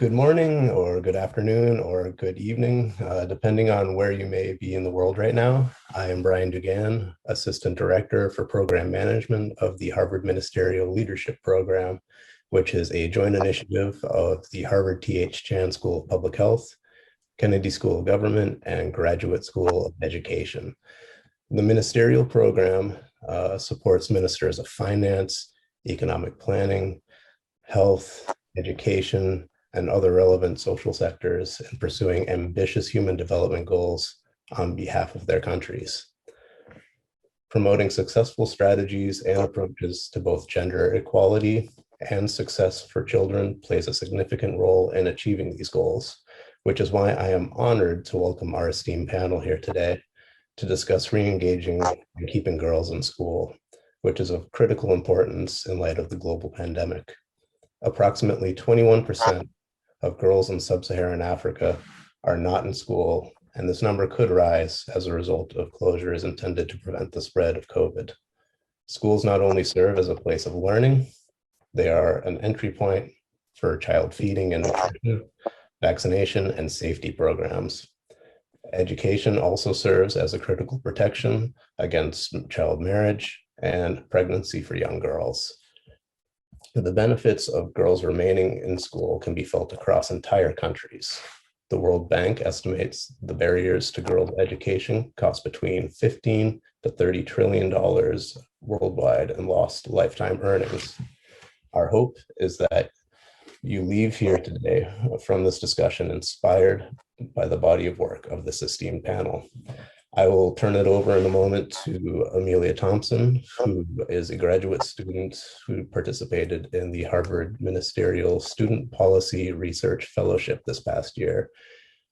Good morning, or good afternoon, or good evening, depending on where you may be in the world right now. I am Brian Dugan, Assistant Director for Program Management of the Harvard Ministerial Leadership Program, which is a joint initiative of the Harvard T.H. Chan School of Public Health, Kennedy School of Government, and Graduate School of Education. The ministerial program supports ministers of finance, economic planning, health, education, and other relevant social sectors in pursuing ambitious human development goals on behalf of their countries. Promoting successful strategies and approaches to both gender equality and success for children plays a significant role in achieving these goals, which is why I am honored to welcome our esteemed panel here today to discuss re-engaging and keeping girls in school, which is of critical importance in light of the global pandemic. Approximately 21% of girls in sub-Saharan Africa are not in school, and this number could rise as a result of closures intended to prevent the spread of COVID. Schools not only serve as a place of learning, they are an entry point for child feeding and nutrition, vaccination, and safety programs. Education also serves as a critical protection against child marriage and pregnancy for young girls. The benefits of girls remaining in school can be felt across entire countries. The World Bank estimates the barriers to girls' education cost between $15 to $30 trillion worldwide in lost lifetime earnings. Our hope is that you leave here today from this discussion inspired by the body of work of this esteemed panel. I will turn it over in a moment to Amelia Thompson, who is a graduate student who participated in the Harvard Ministerial Student Policy Research Fellowship this past year,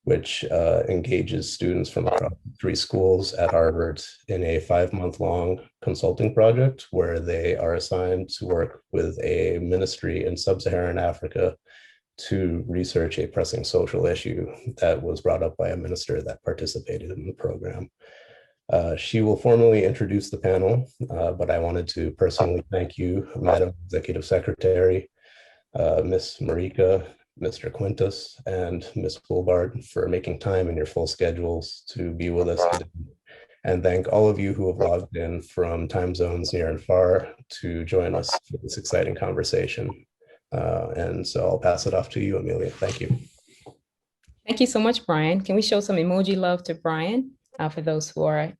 which engages students from across 3 schools at Harvard in a 5-month-long consulting project where they are assigned to work with a ministry in sub-Saharan Africa to research a pressing social issue that was brought up by a minister that participated in the program. She will formally introduce the panel, but I wanted to personally thank you, Madam Executive Secretary, Ms. Murika, Mr. Quintus, and Ms. Wilbard for making time in your full schedules to be with us today. And thank all of you who have logged in from time zones near and far to join us for this exciting conversation. And so I'll pass it off to you, Amelia. Thank you. Thank you so much, Brian. Can we show some emoji love to Brian for those who are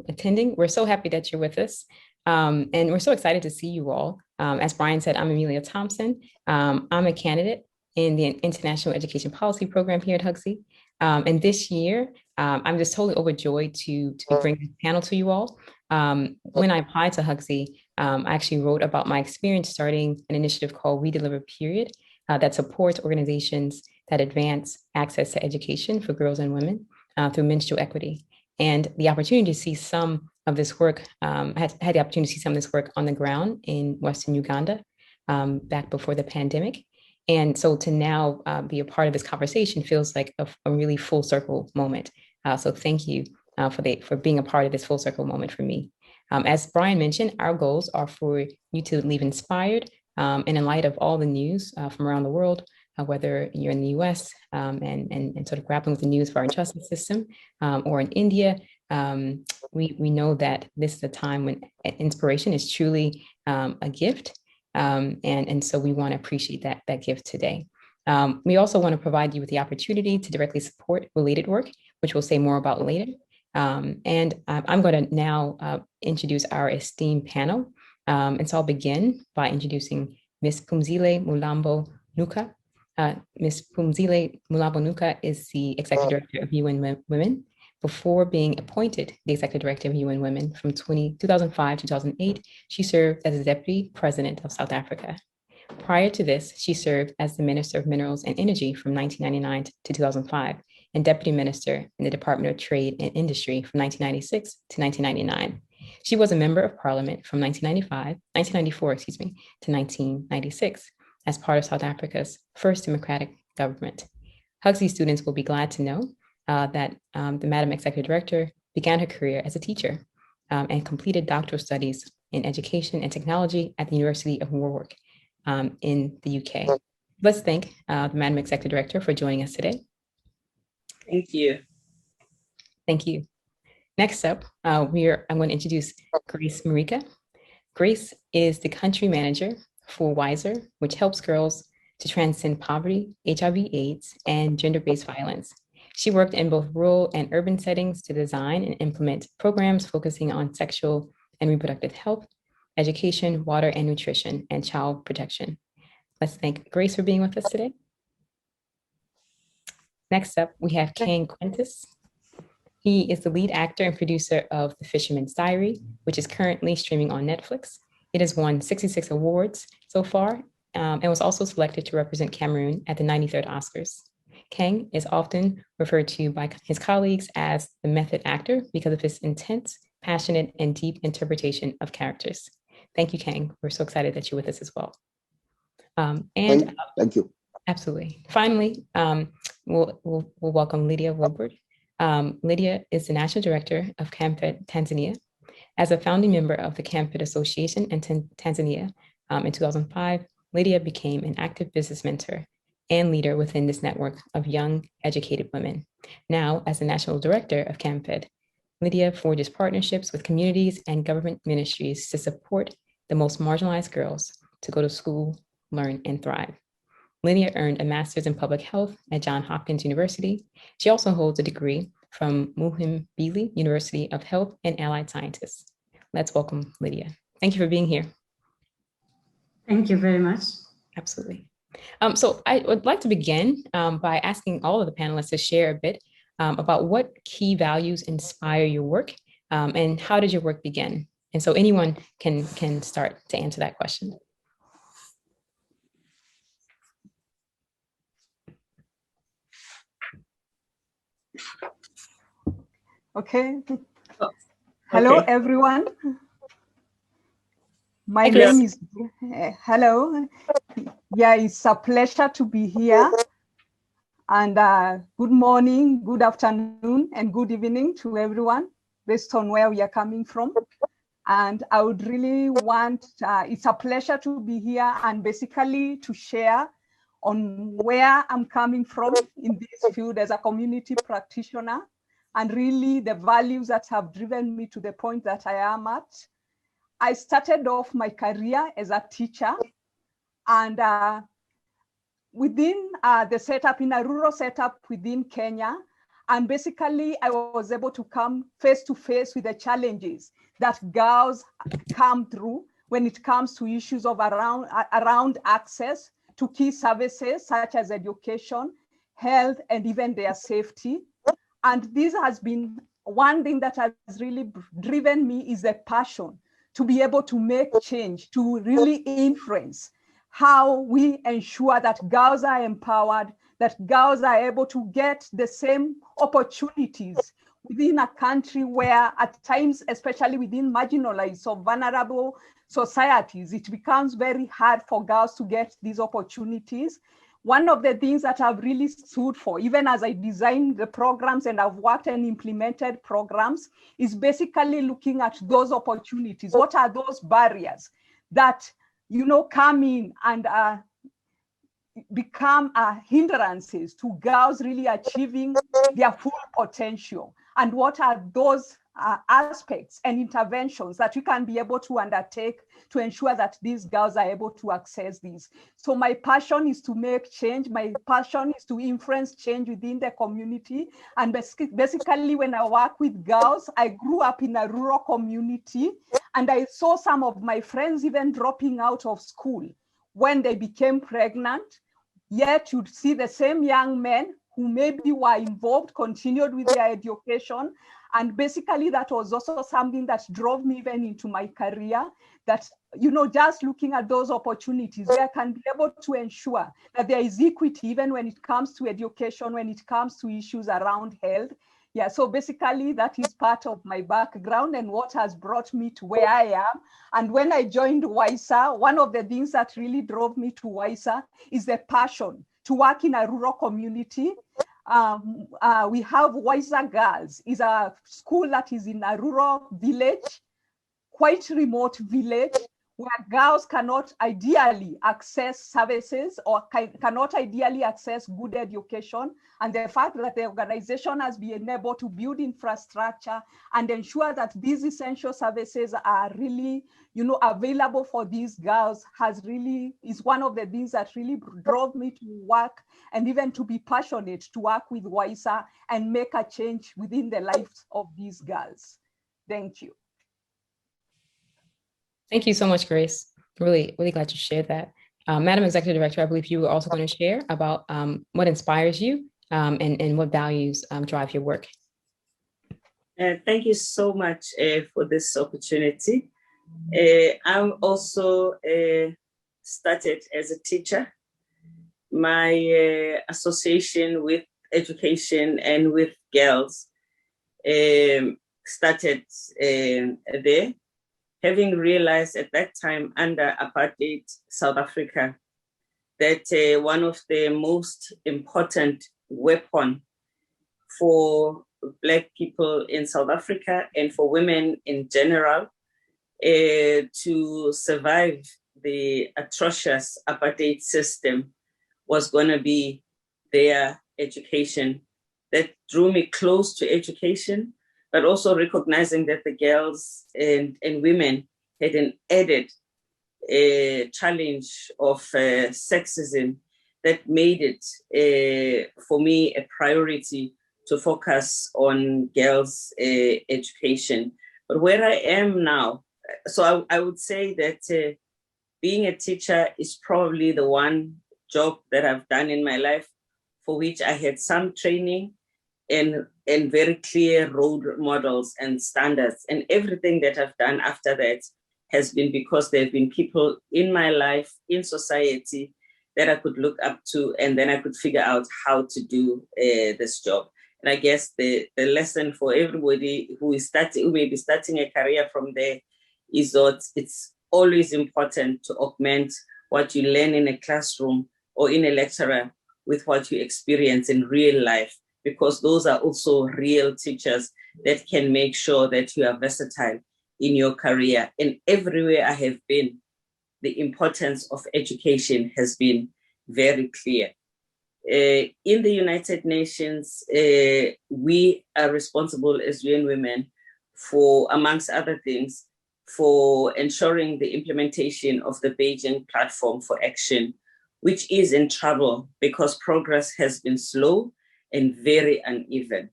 attending? We're so happy that you're with us. And we're so excited to see you all. As Brian said, I'm Amelia Thompson. I'm a candidate in the International Education Policy Program here at Hugsy. And this year, I'm just totally overjoyed to bring this panel to you all. When I applied to Hugsy, I actually wrote about my experience starting an initiative called WeDeliverPeriod that supports organizations that advance access to education for girls and women through menstrual equity. And the opportunity to see some of this work, I had the opportunity to see some of this work on the ground in Western Uganda back before the pandemic. And so to now be a part of this conversation feels like a really full circle moment. So thank you for being a part of this full circle moment for me. As Brian mentioned, our goals are for you to leave inspired and in light of all the news from around the world, whether you're in the US and sort of grappling with the news for our justice system or in India, we know that this is a time when inspiration is truly a gift. And so we want to appreciate that gift today. We also want to provide you with the opportunity to directly support related work, which we'll say more about later. And I'm going to now introduce our esteemed panel. And so I'll begin by introducing Ms. Phumzile Mlambo-Ngcuka. Ms. Phumzile Mlambo-Ngcuka is the Executive Director of UN Women. Before being appointed the Executive Director of UN Women from 2005 to 2008, she served as the Deputy President of South Africa. Prior to this, she served as the Minister of Minerals and Energy from 1999 to 2005 and Deputy Minister in the Department of Trade and Industry from 1996 to 1999. She was a member of Parliament from 1994 to 1996 as part of South Africa's first democratic government. Hugsy students will be glad to know that the Madam Executive Director began her career as a teacher and completed doctoral studies in education and technology at the University of Warwick in the UK. Let's thank the Madam Executive Director for joining us today. Thank you. Thank you. Next up, I'm going to introduce Grace Murika. Grace is the country manager for WISER, which helps girls to transcend poverty, HIV/AIDS, and gender-based violence. She worked in both rural and urban settings to design and implement programs focusing on sexual and reproductive health, education, water and nutrition, and child protection. Let's thank Grace for being with us today. Next up, we have Kang Quintus. He is the lead actor and producer of The Fisherman's Diary, which is currently streaming on Netflix. It has won 66 awards so far and was also selected to represent Cameroon at the 93rd Oscars. Kang is often referred to by his colleagues as the method actor because of his intense, passionate, and deep interpretation of characters. Thank you, Kang. We're so excited that you're with us as well. Thank you. Absolutely. Finally, we'll welcome Lydia Wilbard. Lydia is the National Director of CAMFED Tanzania. As a founding member of the CAMFED Association in Tanzania in 2005, Lydia became an active business mentor and leader within this network of young, educated women. Now, as the National Director of CAMFED, Lydia forges partnerships with communities and government ministries to support the most marginalized girls to go to school, learn, and thrive. Lydia earned a master's in public health at Johns Hopkins University. She also holds a degree from Muhimbili University of Health and Allied Sciences. Let's welcome Lydia. Thank you for being here. Thank you very much. Absolutely. So I would like to begin by asking all of the panelists to share a bit about what key values inspire your work and how did your work begin? And so anyone can start to answer that question. Okay. Hello, everyone. My name is, hello. Yeah, it's a pleasure to be here. And good morning, good afternoon, and good evening to everyone, based on where we are coming from. And I would really want, it's a pleasure to be here and basically to share on where I'm coming from in this field as a community practitioner, and really the values that have driven me to the point that I am at. I started off my career as a teacher, and within the setup, in a rural setup within Kenya, and basically I was able to come face to face with the challenges that girls come through when it comes to issues of around access to key services such as education, health, and even their safety. And this has been one thing that has really driven me is the passion to be able to make change, to really influence how we ensure that girls are empowered, that girls are able to get the same opportunities within a country where at times, especially within marginalized or vulnerable societies, it becomes very hard for girls to get these opportunities. One of the things that I've really stood for, even as I designed the programs and I've worked and implemented programs, is basically looking at those opportunities. What are those barriers that, you know, come in and become hindrances to girls really achieving their full potential? And what are those aspects and interventions that we can be able to undertake to ensure that these girls are able to access these? So my passion is to make change. My passion is to influence change within the community. And basically when I work with girls, I grew up in a rural community, and I saw some of my friends even dropping out of school when they became pregnant. Yet you'd see the same young men who maybe were involved, continued with their education. And basically that was also something that drove me even into my career, that, you know, just looking at those opportunities where I can be able to ensure that there is equity, even when it comes to education, when it comes to issues around health. Yeah, so basically that is part of my background and what has brought me to where I am. And when I joined WISER, one of the things that really drove me to WISER is the passion to work in a rural community. We have WISER Girls, is a school that is in a rural village, quite remote village, where girls cannot ideally access services or cannot ideally access good education, and the fact that the organization has been able to build infrastructure and ensure that these essential services are really, available for these girls is one of the things that really drove me to work and even to be passionate to work with WISER and make a change within the lives of these girls. Thank you. Thank you so much, Grace. Really, really glad you shared that. Madam Executive Director, I believe you were also going to share about what inspires you and what values drive your work. Thank you so much for this opportunity. I'm also started as a teacher. My association with education and with girls started there. Having realized at that time under apartheid South Africa that one of the most important weapons for Black people in South Africa and for women in general to survive the atrocious apartheid system was going to be their education. That drew me close to education, but also recognizing that the girls and women had an added challenge of sexism that made it, for me, a priority to focus on girls' education. But where I am now, so I would say that being a teacher is probably the one job that I've done in my life for which I had some training and very clear role models and standards. And everything that I've done after that has been because there have been people in my life, in society, that I could look up to, and then I could figure out how to do this job. And I guess the lesson for everybody who may be starting a career from there is that it's always important to augment what you learn in a classroom or in a lecturer with what you experience in real life, because those are also real teachers that can make sure that you are versatile in your career. And everywhere I have been, the importance of education has been very clear. In the United Nations, we are responsible as UN Women for, amongst other things, for ensuring the implementation of the Beijing Platform for Action, which is in trouble because progress has been slow and very uneven.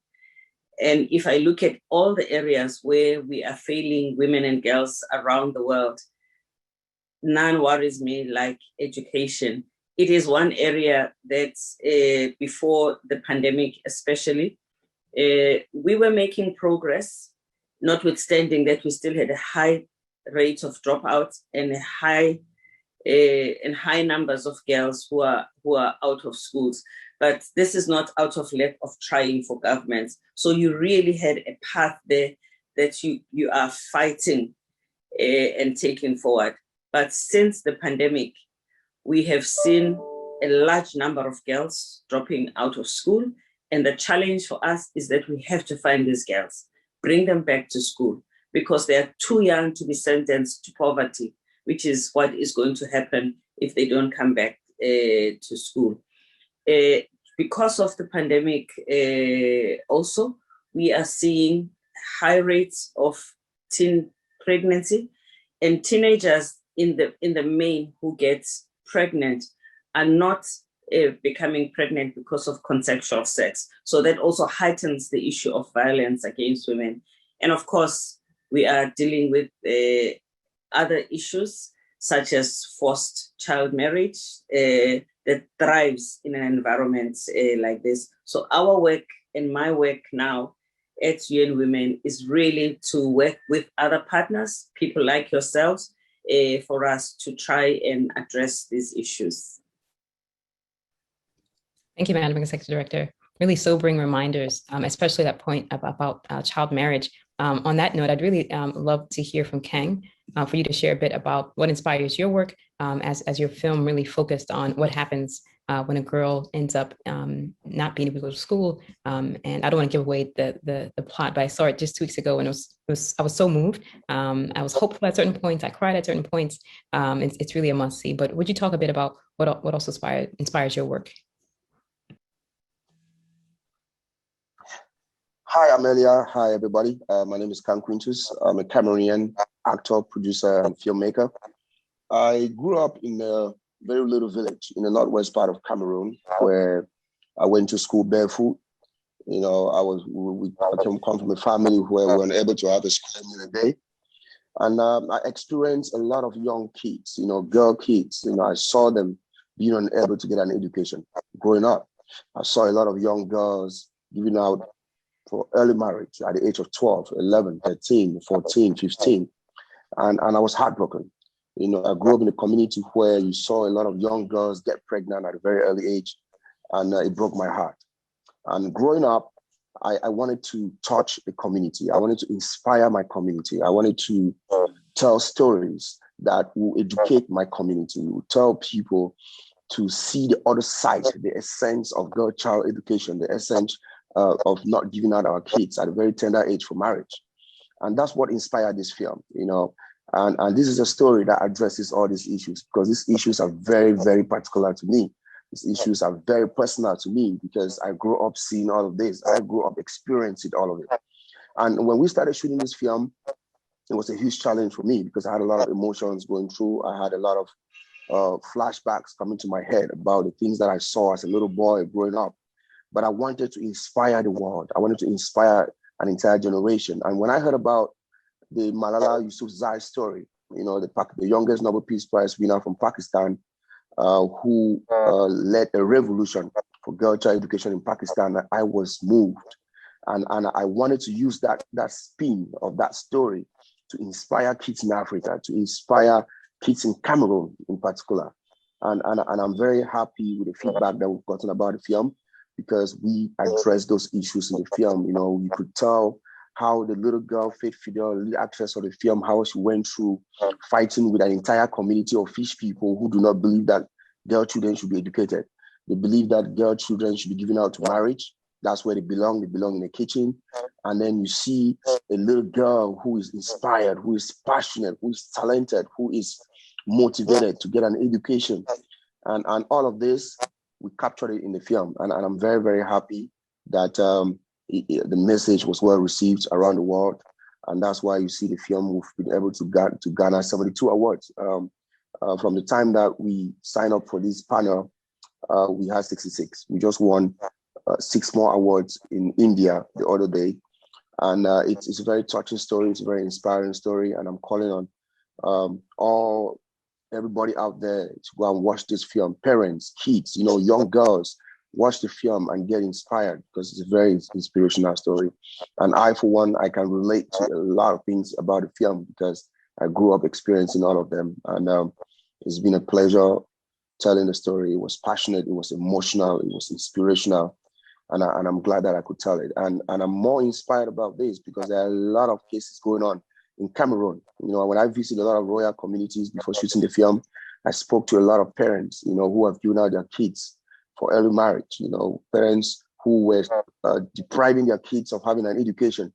And if I look at all the areas where we are failing women and girls around the world, none worries me like education. It is one area that before the pandemic especially, we were making progress, notwithstanding that we still had a high rate of dropouts and high numbers of girls who are out of schools. But this is not out of lack of trying for governments. So you really had a path there that you are fighting and taking forward. But since the pandemic, we have seen a large number of girls dropping out of school. And the challenge for us is that we have to find these girls, bring them back to school, because they are too young to be sentenced to poverty, which is what is going to happen if they don't come back to school. Because of the pandemic, also, we are seeing high rates of teen pregnancy, and teenagers in the main who get pregnant are not becoming pregnant because of consensual sex. So that also heightens the issue of violence against women. And of course, we are dealing with other issues such as forced child marriage that thrives in an environment like this. So our work and my work now at UN Women is really to work with other partners, people like yourselves, for us to try and address these issues. Thank you, Madam Executive Director. Really sobering reminders, especially that point about child marriage. On that note, I'd really love to hear from Kang for you to share a bit about what inspires your work as your film really focused on what happens when a girl ends up not being able to go to school. And I don't want to give away the plot, but I saw it just 2 weeks ago, and I was so moved. I was hopeful at certain points. I cried at certain points. It's really a must see. But would you talk a bit about what also inspires your work? Hi, Amelia. Hi, everybody. My name is Kang Quintus. I'm a Cameroonian actor, producer, and filmmaker. I grew up in a very little village in the northwest part of Cameroon, where I went to school barefoot. You know, I come from a family where we were unable to have a school meal a day. And I experienced a lot of young kids, you know, girl kids. You know, I saw them being unable to get an education growing up. I saw a lot of young girls giving out for early marriage at the age of 12, 11, 13, 14, 15. And I was heartbroken. You know, I grew up in a community where you saw a lot of young girls get pregnant at a very early age, and it broke my heart. And growing up, I wanted to touch the community. I wanted to inspire my community. I wanted to tell stories that will educate my community, will tell people to see the other side, the essence of girl-child education, the essence of not giving out our kids at a very tender age for marriage. And that's what inspired this film, you know. And this is a story that addresses all these issues, because these issues are very, very particular to me. These issues are very personal to me because I grew up seeing all of this. I grew up experiencing all of it. And when we started shooting this film, it was a huge challenge for me because I had a lot of emotions going through. I had a lot of flashbacks coming to my head about the things that I saw as a little boy growing up. But I wanted to inspire the world. I wanted to inspire an entire generation. And when I heard about the Malala Yousafzai story, you know, the youngest Nobel Peace Prize winner from Pakistan, who led a revolution for girl-child education in Pakistan, I was moved. And I wanted to use that spin of that story to inspire kids in Africa, to inspire kids in Cameroon in particular. And I'm very happy with the feedback that we've gotten about the film, because we addressed those issues in the film. You know, you could tell how the little girl, Faith Fidel, the lead actress of the film, how she went through fighting with an entire community of fish people who do not believe that girl children should be educated. They believe that girl children should be given out to marriage. That's where they belong. They belong in the kitchen. And then you see a little girl who is inspired, who is passionate, who is talented, who is motivated to get an education. And all of this, we captured it in the film. And I'm very, very happy that the message was well received around the world. And that's why you see the film, we've been able to garner 72 awards. From the time that we signed up for this panel, we had 66. We just won 6 more awards in India the other day. And it's a very touching story. It's a very inspiring story. And I'm calling on everybody out there to go and watch this film. Parents, kids, you know, young girls, watch the film and get inspired, because it's a very inspirational story. And I, for one, I can relate to a lot of things about the film because I grew up experiencing all of them. And it's been a pleasure telling the story. It was passionate, it was emotional, it was inspirational. And I'm glad that I could tell it. And I'm more inspired about this because there are a lot of cases going on in Cameroon. You know, when I visited a lot of royal communities before shooting the film, I spoke to a lot of parents, you know, who have given out their kids for early marriage, you know, parents who were depriving their kids of having an education.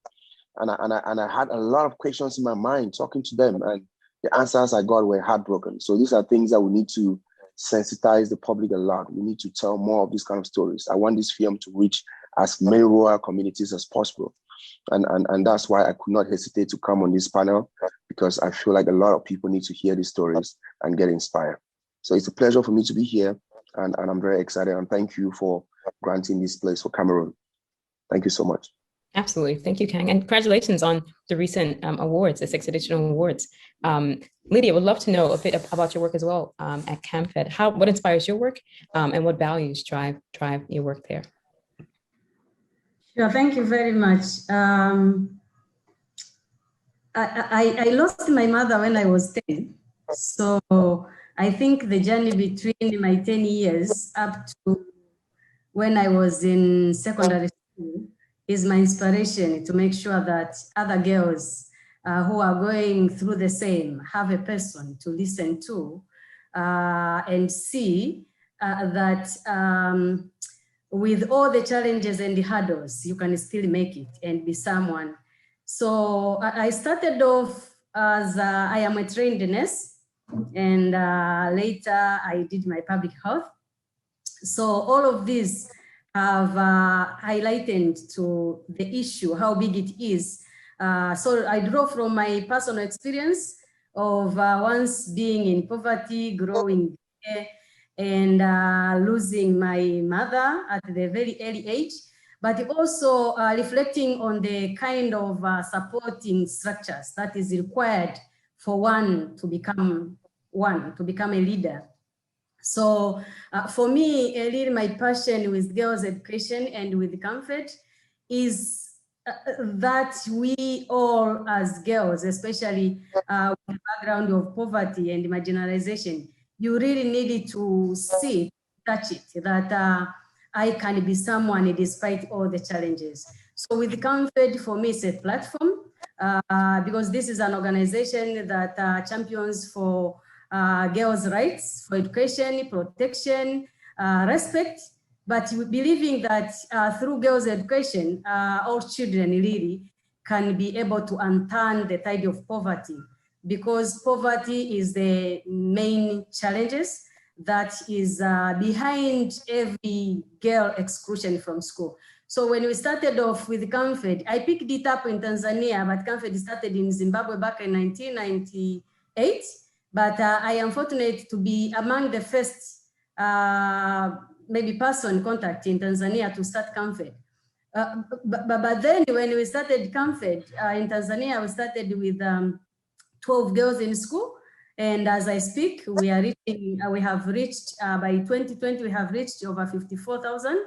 And I had a lot of questions in my mind talking to them, and the answers I got were heartbroken. So these are things that we need to sensitize the public a lot. We need to tell more of these kind of stories. I want this film to reach as many rural communities as possible. And that's why I could not hesitate to come on this panel, because I feel like a lot of people need to hear these stories and get inspired. So it's a pleasure for me to be here, and I'm very excited. And thank you for granting this place for Cameroon. Thank you so much. Absolutely. Thank you, Kang. And congratulations on the recent awards, the 6 additional awards. Lydia, would love to know a bit about your work as well at CAMFED. What inspires your work and what values drive your work there? Sure, thank you very much. I lost my mother when I was 10. So I think the journey between my 10 years up to when I was in secondary school is my inspiration to make sure that other girls who are going through the same have a person to listen to and see that with all the challenges and the hurdles, you can still make it and be someone. So I started off as I am a trained nurse, and later I did my public health. So all of these have highlighted to the issue, how big it is. So I draw from my personal experience of once being in poverty, growing and losing my mother at the very early age, but also reflecting on the kind of supporting structures that is required for one to become a leader. So for me, really my passion with girls' education and with CAMFED is that we all as girls, especially with the background of poverty and marginalization, you really needed to see, touch it, that I can be someone despite all the challenges. So with CAMFED, for me, it's a platform because this is an organization that champions for girls' rights, for education, protection, respect, but believing that through girls' education, all children really can be able to unturn the tide of poverty, because poverty is the main challenges that is behind every girl exclusion from school. So when we started off with CAMFED, I picked it up in Tanzania, but CAMFED started in Zimbabwe back in 1998. But I am fortunate to be among the first maybe person contact in Tanzania to start CAMFED. But then when we started CAMFED in Tanzania, we started with 12 girls in school. And as I speak, we have reached, by 2020, we have reached over 54,000.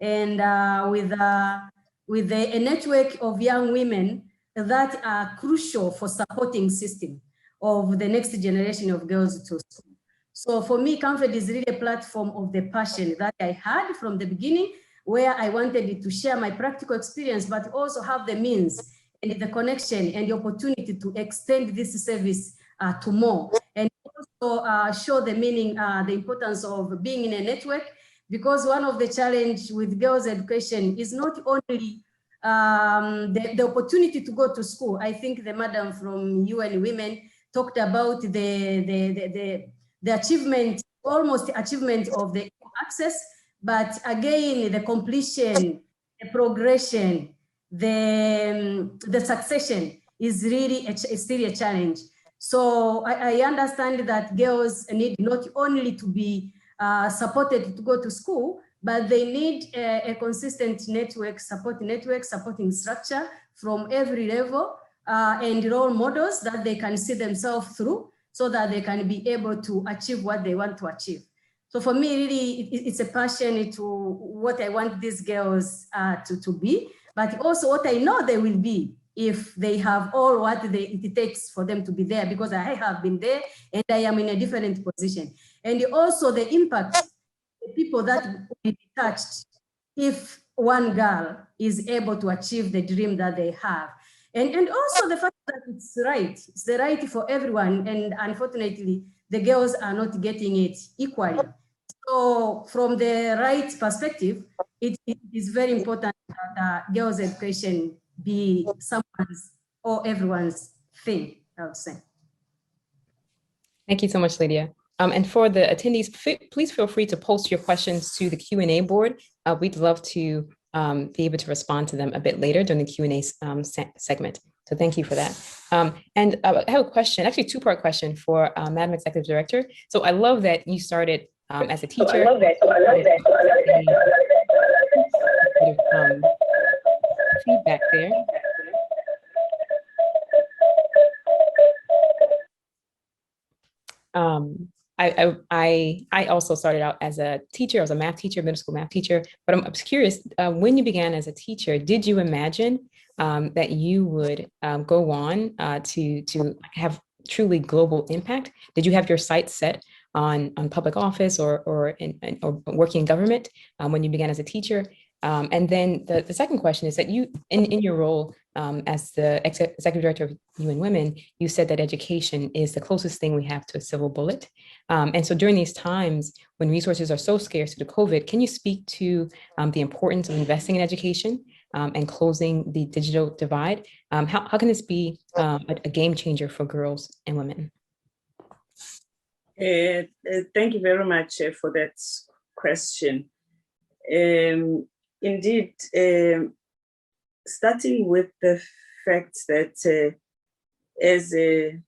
And with a network of young women that are crucial for supporting system of the next generation of girls to school. So for me, CAMFED is really a platform of the passion that I had from the beginning, where I wanted to share my practical experience, but also have the means and the connection and the opportunity to extend this service to more, and also show the meaning, the importance of being in a network, because one of the challenge with girls' education is not only the opportunity to go to school. I think the madam from UN Women talked about the achievement, almost the achievement of the access, but again, the completion, the progression, the succession is really still a challenge. So I understand that girls need not only to be supported to go to school, but they need a consistent network, supporting structure from every level, and role models that they can see themselves through, so that they can be able to achieve what they want to achieve. So for me, really, it's a passion to what I want these girls to be, but also what I know they will be if they have all what it takes for them to be there, because I have been there and I am in a different position. And also the impact, the people that will be touched if one girl is able to achieve the dream that they have. And also the fact that it's the right for everyone, and unfortunately, the girls are not getting it equally. So from the right perspective, it is very important that girls' education be someone's or everyone's thing, I would say. Thank you so much, Lydia. And for the attendees, please feel free to post your questions to the Q&A board. We'd love to be able to respond to them a bit later during the Q&A segment. So thank you for that. And I have a question, actually a two-part question for Madam Executive Director. So I love that you started as a teacher. I love that. Feedback there. I also started out as a teacher. I was a math teacher, middle school math teacher. But I'm curious, when you began as a teacher, did you imagine that you would go on to have truly global impact? Did you have your sights set on public office or working in government when you began as a teacher? And then the second question is that you, in your role as the Executive Director of UN Women, you said that education is the closest thing we have to a silver bullet. And so during these times when resources are so scarce due to COVID, can you speak to the importance of investing in education and closing the digital divide? How can this be a game changer for girls and women? Thank you very much for that question. Indeed, starting with the fact that as a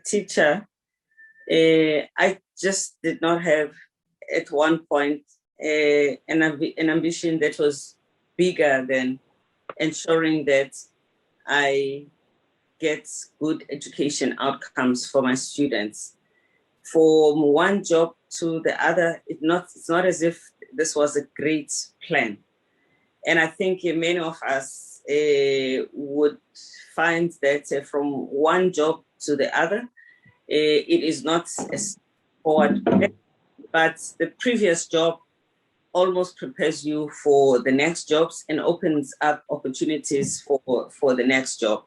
teacher, I just did not have at one point an ambition that was bigger than ensuring that I get good education outcomes for my students. From one job to the other, it's not as if this was a great plan. And I think many of us would find that from one job to the other, it is not as forward, but the previous job almost prepares you for the next jobs and opens up opportunities for the next job.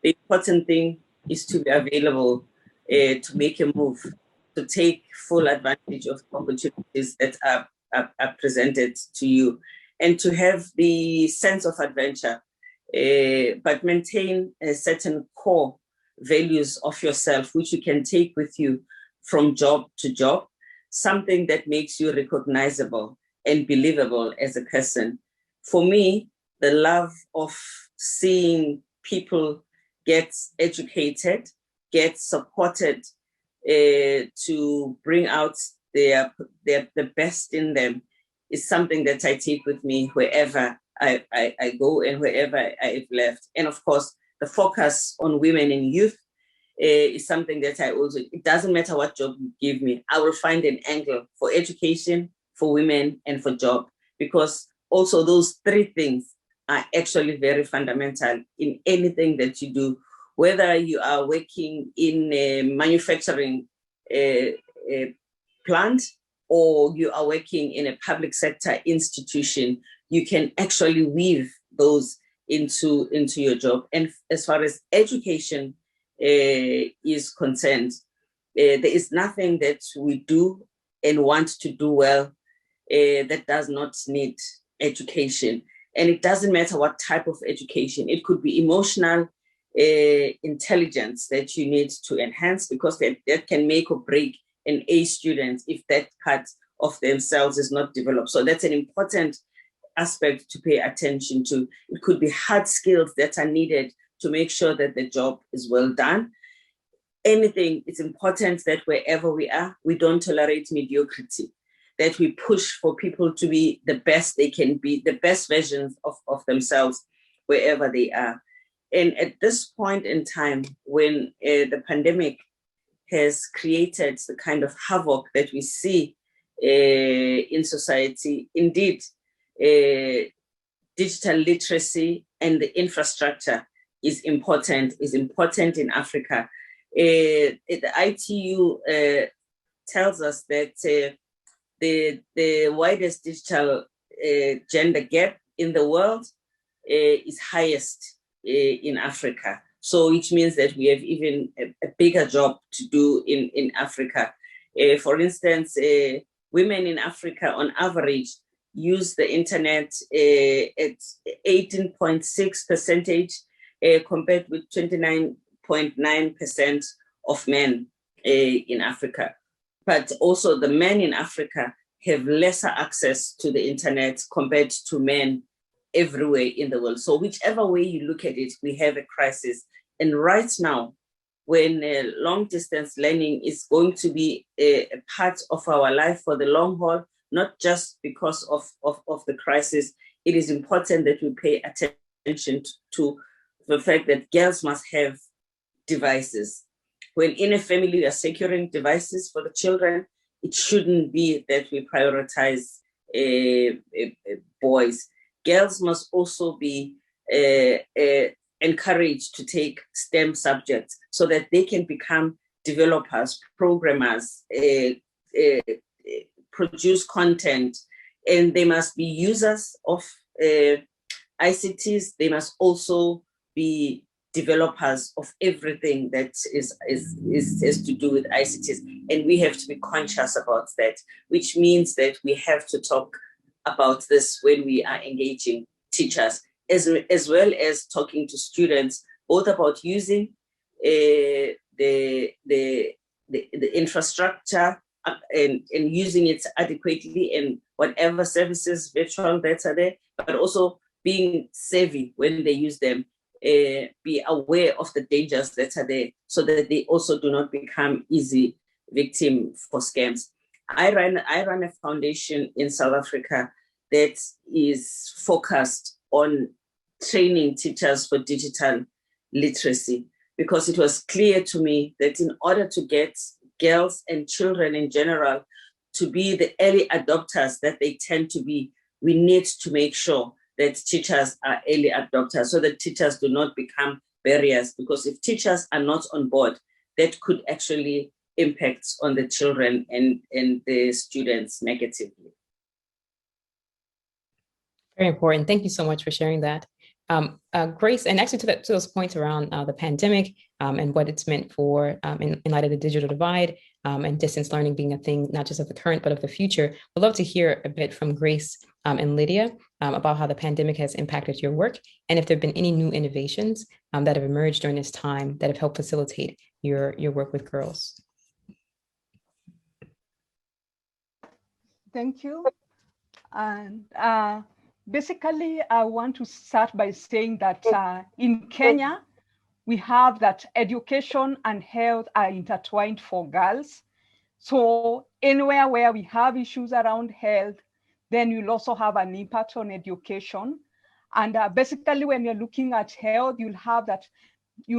The important thing is to be available to make a move, to take full advantage of opportunities that are presented to you, and to have the sense of adventure, but maintain a certain core values of yourself, which you can take with you from job to job, something that makes you recognizable and believable as a person. For me, the love of seeing people get educated, get supported to bring out the best in them is something that I take with me wherever I go and wherever I've left. And of course, the focus on women and youth is something that I also, it doesn't matter what job you give me, I will find an angle for education, for women, and for job, because also those three things are actually very fundamental in anything that you do, whether you are working in a manufacturing plant or you are working in a public sector institution. You can actually weave those into your job. And as far as education is concerned, there is nothing that we do and want to do well that does not need education. And it doesn't matter what type of education. It could be emotional intelligence that you need to enhance, because that can make or break an A student if that part of themselves is not developed. So that's an important aspect to pay attention to. It could be hard skills that are needed to make sure that the job is well done. Anything, it's important that wherever we are, we don't tolerate mediocrity, that we push for people to be the best they can be, the best versions of themselves wherever they are. And at this point in time, when the pandemic has created the kind of havoc that we see in society, indeed, digital literacy and the infrastructure is important in Africa. The ITU tells us that the widest digital gender gap in the world is highest in Africa. So which means that we have even a bigger job to do in Africa. For instance, women in Africa on average use the internet at 18.6% compared with 29.9% of men in Africa. But also the men in Africa have lesser access to the internet compared to men everywhere in the world. So whichever way you look at it, we have a crisis. And right now, when long distance learning is going to be a part of our life for the long haul, not just because of the crisis, it is important that we pay attention to the fact that girls must have devices. When in a family we are securing devices for the children, it shouldn't be that we prioritize boys. Girls must also be encouraged to take STEM subjects so that they can become developers, programmers, produce content, and they must be users of ICTs. They must also be developers of everything that has to do with ICTs. And we have to be conscious about that, which means that we have to talk about this when we are engaging teachers, as well as talking to students, both about using the infrastructure and using it adequately in whatever services, virtual that are there, but also being savvy when they use them, be aware of the dangers that are there so that they also do not become easy victim for scams. I run a foundation in South Africa that is focused on training teachers for digital literacy, because it was clear to me that in order to get girls and children in general to be the early adopters that they tend to be, we need to make sure that teachers are early adopters so that teachers do not become barriers, because if teachers are not on board, that could actually impact on the children and the students negatively. Very important. Thank you so much for sharing that. Grace, and actually to those points around the pandemic and what it's meant for in light of the digital divide and distance learning being a thing, not just of the current, but of the future, we'd love to hear a bit from Grace and Lydia about how the pandemic has impacted your work, and if there have been any new innovations that have emerged during this time that have helped facilitate your work with girls. Thank you. And basically, I want to start by saying that in Kenya, we have that education and health are intertwined for girls. So anywhere where we have issues around health, then you'll also have an impact on education. And basically, when you're looking at health, you'll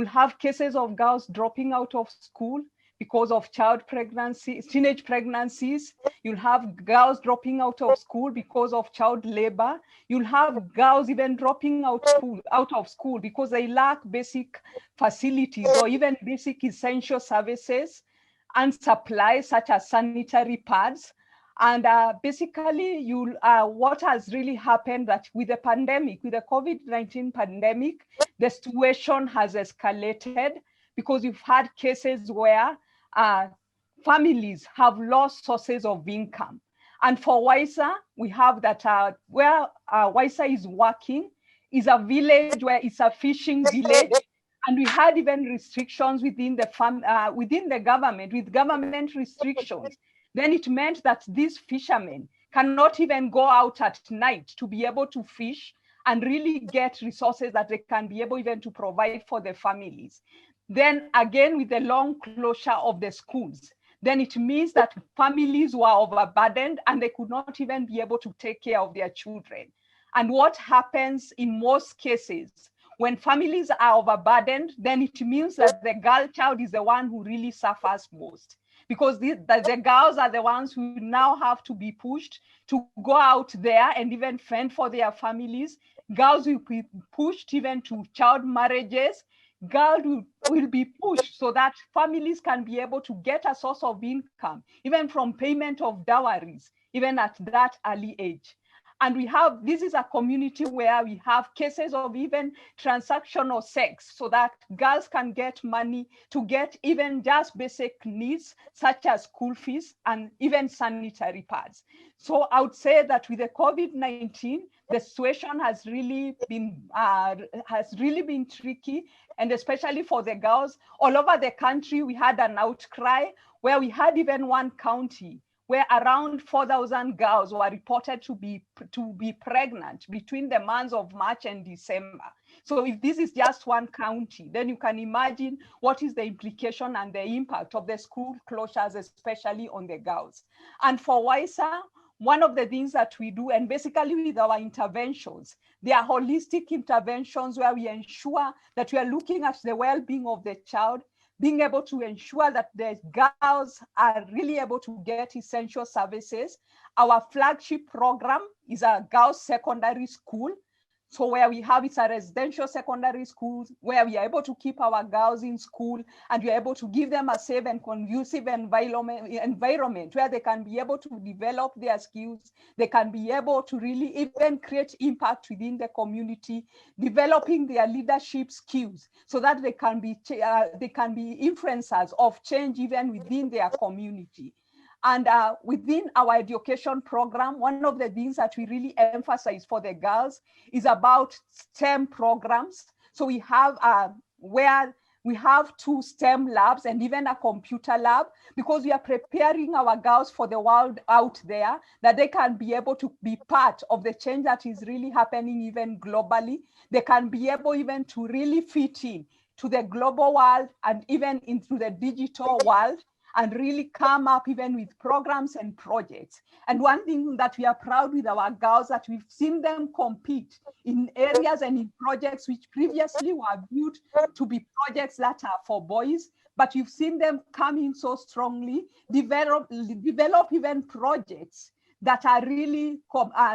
have cases of girls dropping out of school because of teenage pregnancies. You'll have girls dropping out of school because of child labor. You'll have girls even dropping out of school because they lack basic facilities or even basic essential services and supplies such as sanitary pads. And basically, what has really happened that with the pandemic, with the COVID-19 pandemic, the situation has escalated because you've had cases where families have lost sources of income. And for WISER, we have that where WISER is working is a village where it's a fishing village. And we had even restrictions within the government, with government restrictions. Then it meant that these fishermen cannot even go out at night to be able to fish and really get resources that they can be able even to provide for their families. Then again, with the long closure of the schools, then it means that families were overburdened and they could not even be able to take care of their children. And what happens in most cases, when families are overburdened, then it means that the girl child is the one who really suffers most, because the girls are the ones who now have to be pushed to go out there and even fend for their families. Girls will be pushed even to child marriages. Girls will be pushed so that families can be able to get a source of income, even from payment of dowries, even at that early age. And this is a community where we have cases of even transactional sex so that girls can get money to get even just basic needs such as school fees and even sanitary pads. So I would say that with the COVID-19, the situation has really been tricky, and especially for the girls. All over the country, we had an outcry where we had even one county where around 4,000 girls were reported to be pregnant between the months of March and December. So if this is just one county, then you can imagine what is the implication and the impact of the school closures, especially on the girls. And for WISER, one of the things that we do, and basically with our interventions, they are holistic interventions where we ensure that we are looking at the well-being of the child, being able to ensure that the girls are really able to get essential services. Our flagship program is a girls' secondary school. So where we have, it's a residential secondary schools where we are able to keep our girls in school, and we are able to give them a safe and conducive environment where they can be able to develop their skills. They can be able to really even create impact within the community, developing their leadership skills so that they can be influencers of change even within their community. And within our education program, one of the things that we really emphasize for the girls is about STEM programs. So we have where we have 2 STEM labs and even a computer lab, because we are preparing our girls for the world out there, that they can be able to be part of the change that is really happening even globally. They can be able even to really fit in to the global world and even into the digital world, and really come up even with programs and projects. And one thing that we are proud with our girls, that we've seen them compete in areas and in projects which previously were viewed to be projects that are for boys, but you've seen them come in so strongly, develop even projects that are really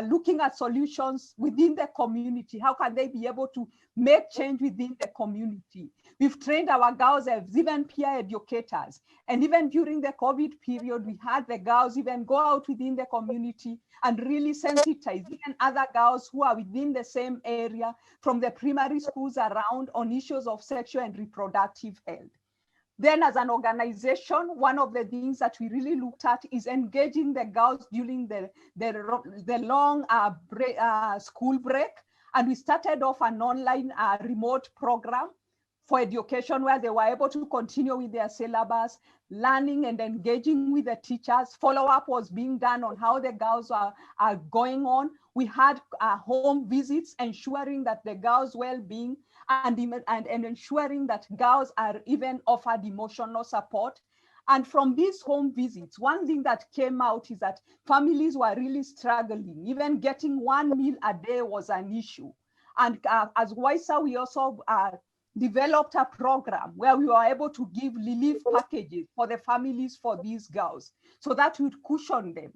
looking at solutions within the community. How can they be able to make change within the community? We've trained our girls as even peer educators. And even during the COVID period, we had the girls even go out within the community and really sensitize even other girls who are within the same area from the primary schools around on issues of sexual and reproductive health. Then as an organization, one of the things that we really looked at is engaging the girls during the long school break. And we started off an online remote program for education where they were able to continue with their syllabus, learning and engaging with the teachers. Follow-up was being done on how the girls are going on. We had home visits, ensuring that the girls' well-being and ensuring that girls are even offered emotional support. And from these home visits, one thing that came out is that families were really struggling. Even getting 1 meal a day was an issue. And as WISER, we also developed a program where we were able to give relief packages for the families for these girls, so that would cushion them.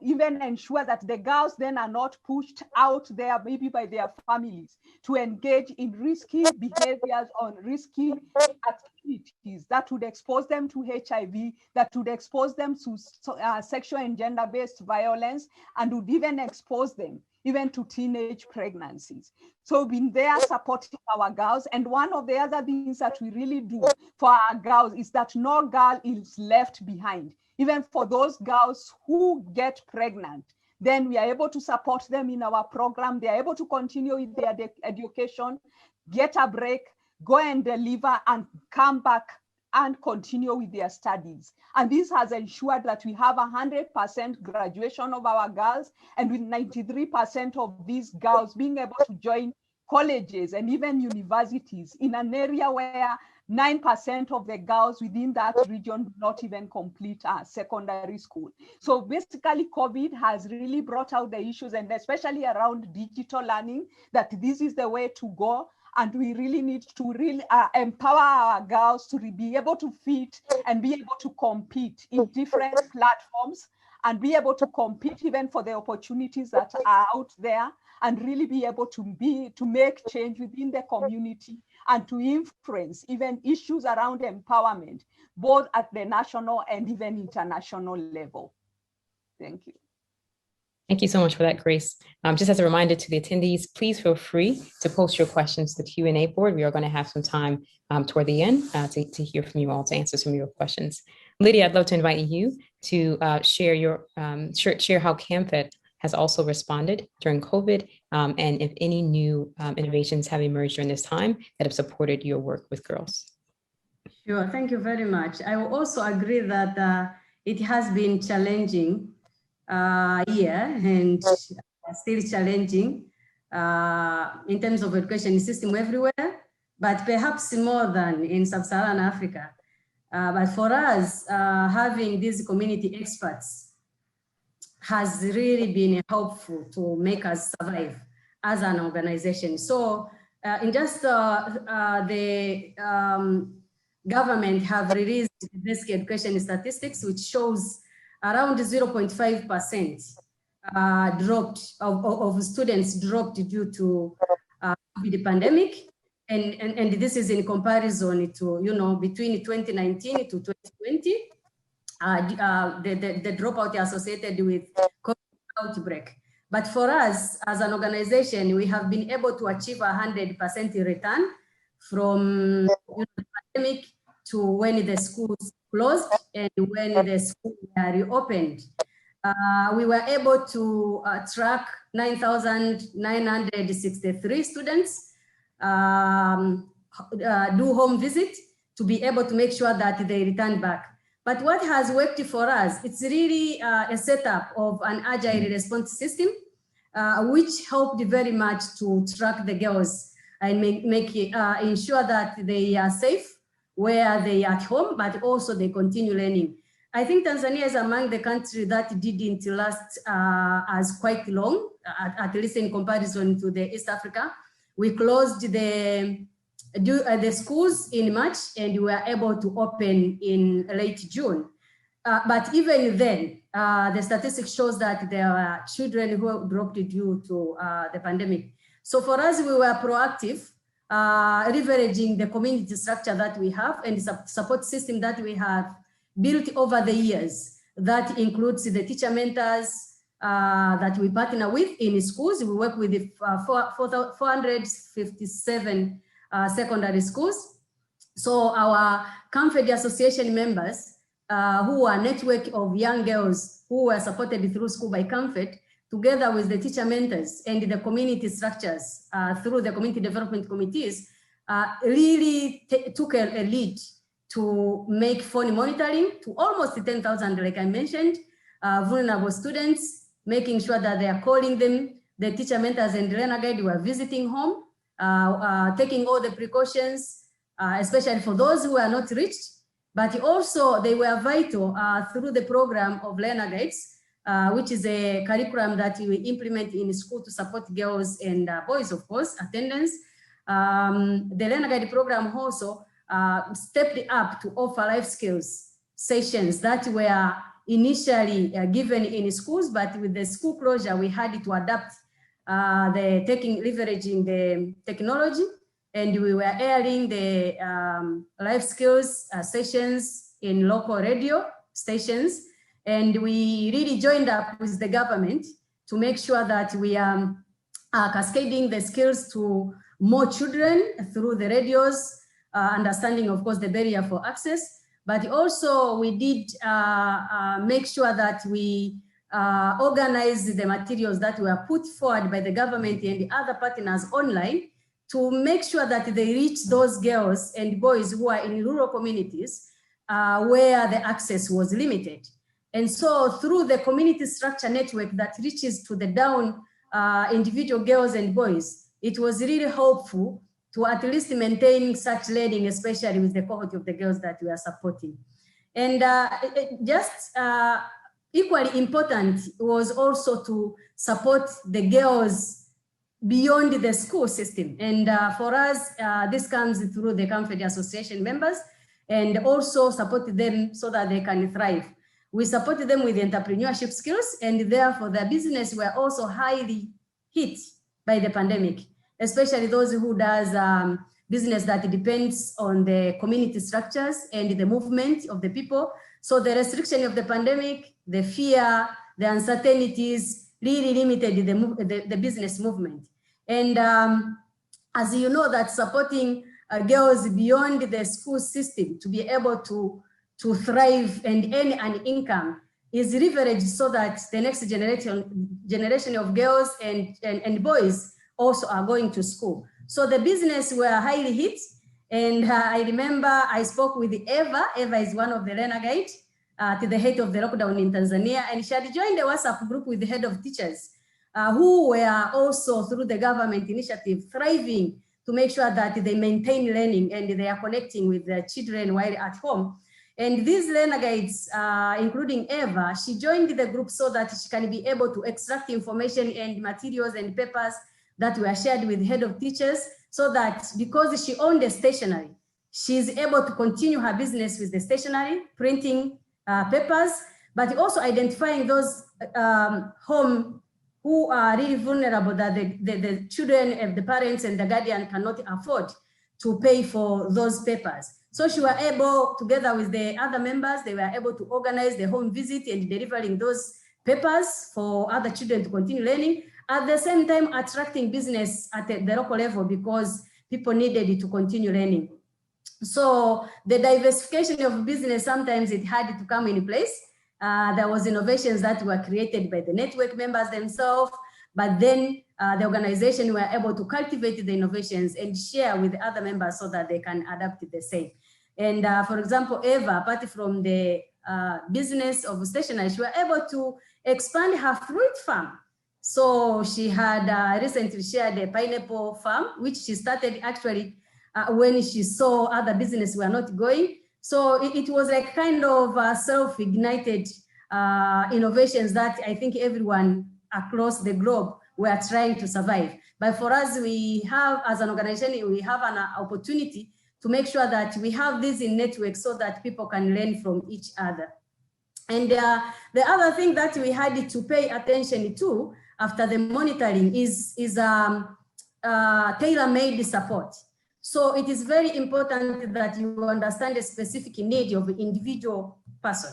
Even ensure that the girls then are not pushed out there, maybe by their families, to engage in risky behaviors or risky activities that would expose them to HIV, that would expose them to sexual and gender-based violence, and would even expose them even to teenage pregnancies. So we've been there supporting our girls. And one of the other things that we really do for our girls is that no girl is left behind. Even for those girls who get pregnant, then we are able to support them in our program. They are able to continue with their education, get a break, go and deliver, and come back and continue with their studies. And this has ensured that we have 100% graduation of our girls, and with 93% of these girls being able to join colleges and even universities in an area where 9% of the girls within that region do not even complete secondary school. So basically, COVID has really brought out the issues, and especially around digital learning, that this is the way to go. And we really need to really empower our girls to be able to fit and be able to compete in different platforms, and be able to compete even for the opportunities that are out there, and really be able to make change within the community and to influence even issues around empowerment, both at the national and even international level. Thank you. Thank you so much for that, Grace. Just as a reminder to the attendees, please feel free to post your questions to the Q&A board. We are going to have some time toward the end to hear from you all, to answer some of your questions. Lydia, I'd love to invite you to share how CAMFED has also responded during COVID, and if any new innovations have emerged during this time that have supported your work with girls. Sure, thank you very much. I will also agree that it has been challenging and still challenging in terms of education system everywhere, but perhaps more than in sub-Saharan Africa. But for us, having these community experts has really been helpful to make us survive as an organization. So in just the government have released basic education statistics, which shows around 0.5% of students dropped due to the pandemic. And this is in comparison to, between 2019 to 2020, the dropout associated with COVID outbreak. But for us as an organization, we have been able to achieve 100% return from the pandemic to when the schools closed and when the schools were reopened. We were able to track 9,963 students, do home visit to be able to make sure that they return back. But what has worked for us, it's really a setup of an agile response system, which helped very much to track the girls and ensure that they are safe where they are at home, but also they continue learning. I think Tanzania is among the countries that didn't last as quite long, at least in comparison to the East Africa. We closed the schools in March and we were able to open in late June. But even then, the statistics shows that there are children who dropped due to the pandemic. So for us, we were proactive, leveraging the community structure that we have and the support system that we have built over the years. That includes the teacher mentors that we partner with in schools. We work with 457 secondary schools. So our CAMFED Association members, who are a network of young girls who were supported through school by CAMFED, together with the teacher mentors and the community structures through the community development committees, really took a lead to make phone monitoring to almost 10,000, like I mentioned, vulnerable students, making sure that they are calling them. The teacher mentors and learner guide were visiting home, taking all the precautions, especially for those who are not reached, but also they were vital through the program of learner guides, which is a curriculum that we implement in school to support girls and boys, of course, attendance. The learner guide program also stepped up to offer life skills sessions that were initially given in schools, but with the school closure, we had to adapt leveraging the technology, and we were airing the life skills sessions in local radio stations. And we really joined up with the government to make sure that we are cascading the skills to more children through the radios, understanding, of course, the barrier for access. But also we did make sure that we organized the materials that were put forward by the government and the other partners online to make sure that they reach those girls and boys who are in rural communities where the access was limited. And so through the community structure network that reaches to the down individual girls and boys, it was really helpful to at least maintain such learning, especially with the cohort of the girls that we are supporting. And equally important was also to support the girls beyond the school system. And for us, this comes through the CAMFED Association members, and also support them so that they can thrive. We supported them with entrepreneurship skills, and therefore their business were also highly hit by the pandemic, especially those who does business that depends on the community structures and the movement of the people. So the restriction of the pandemic, the fear, the uncertainties really limited the business movement. And as you know, that supporting girls beyond the school system to be able to thrive and earn an income is leveraged so that the next generation of girls and boys also are going to school. So the business were highly hit. And I remember I spoke with Eva. Eva is one of the learner guides to the head of the lockdown in Tanzania. And she had joined the WhatsApp group with the head of teachers who were also through the government initiative thriving to make sure that they maintain learning and they are connecting with their children while at home. And these learner guides, including Eva, she joined the group so that she can be able to extract information and materials and papers that were shared with head of teachers, so that because she owned the stationery, she's able to continue her business with the stationery, printing papers, but also identifying those home who are really vulnerable, that the children and the parents and the guardian cannot afford to pay for those papers. So she was able, together with the other members, they were able to organize the home visit and delivering those papers for other children to continue learning, at the same time attracting business at the local level because people needed it to continue learning. So the diversification of business, sometimes it had to come in place. There was innovations that were created by the network members themselves, but then the organization were able to cultivate the innovations and share with the other members so that they can adapt the same. And for example, Eva, apart from the business of stationery, she was able to expand her fruit farm. So she had recently shared a pineapple farm, which she started actually when she saw other businesses were not going. So it was like kind of self-ignited innovations that I think everyone across the globe were trying to survive. But for us, we have, as an organization, we have an opportunity to make sure that we have this in networks so that people can learn from each other. And the other thing that we had to pay attention to after the monitoring is tailor-made support. So it is very important that you understand the specific need of the individual person.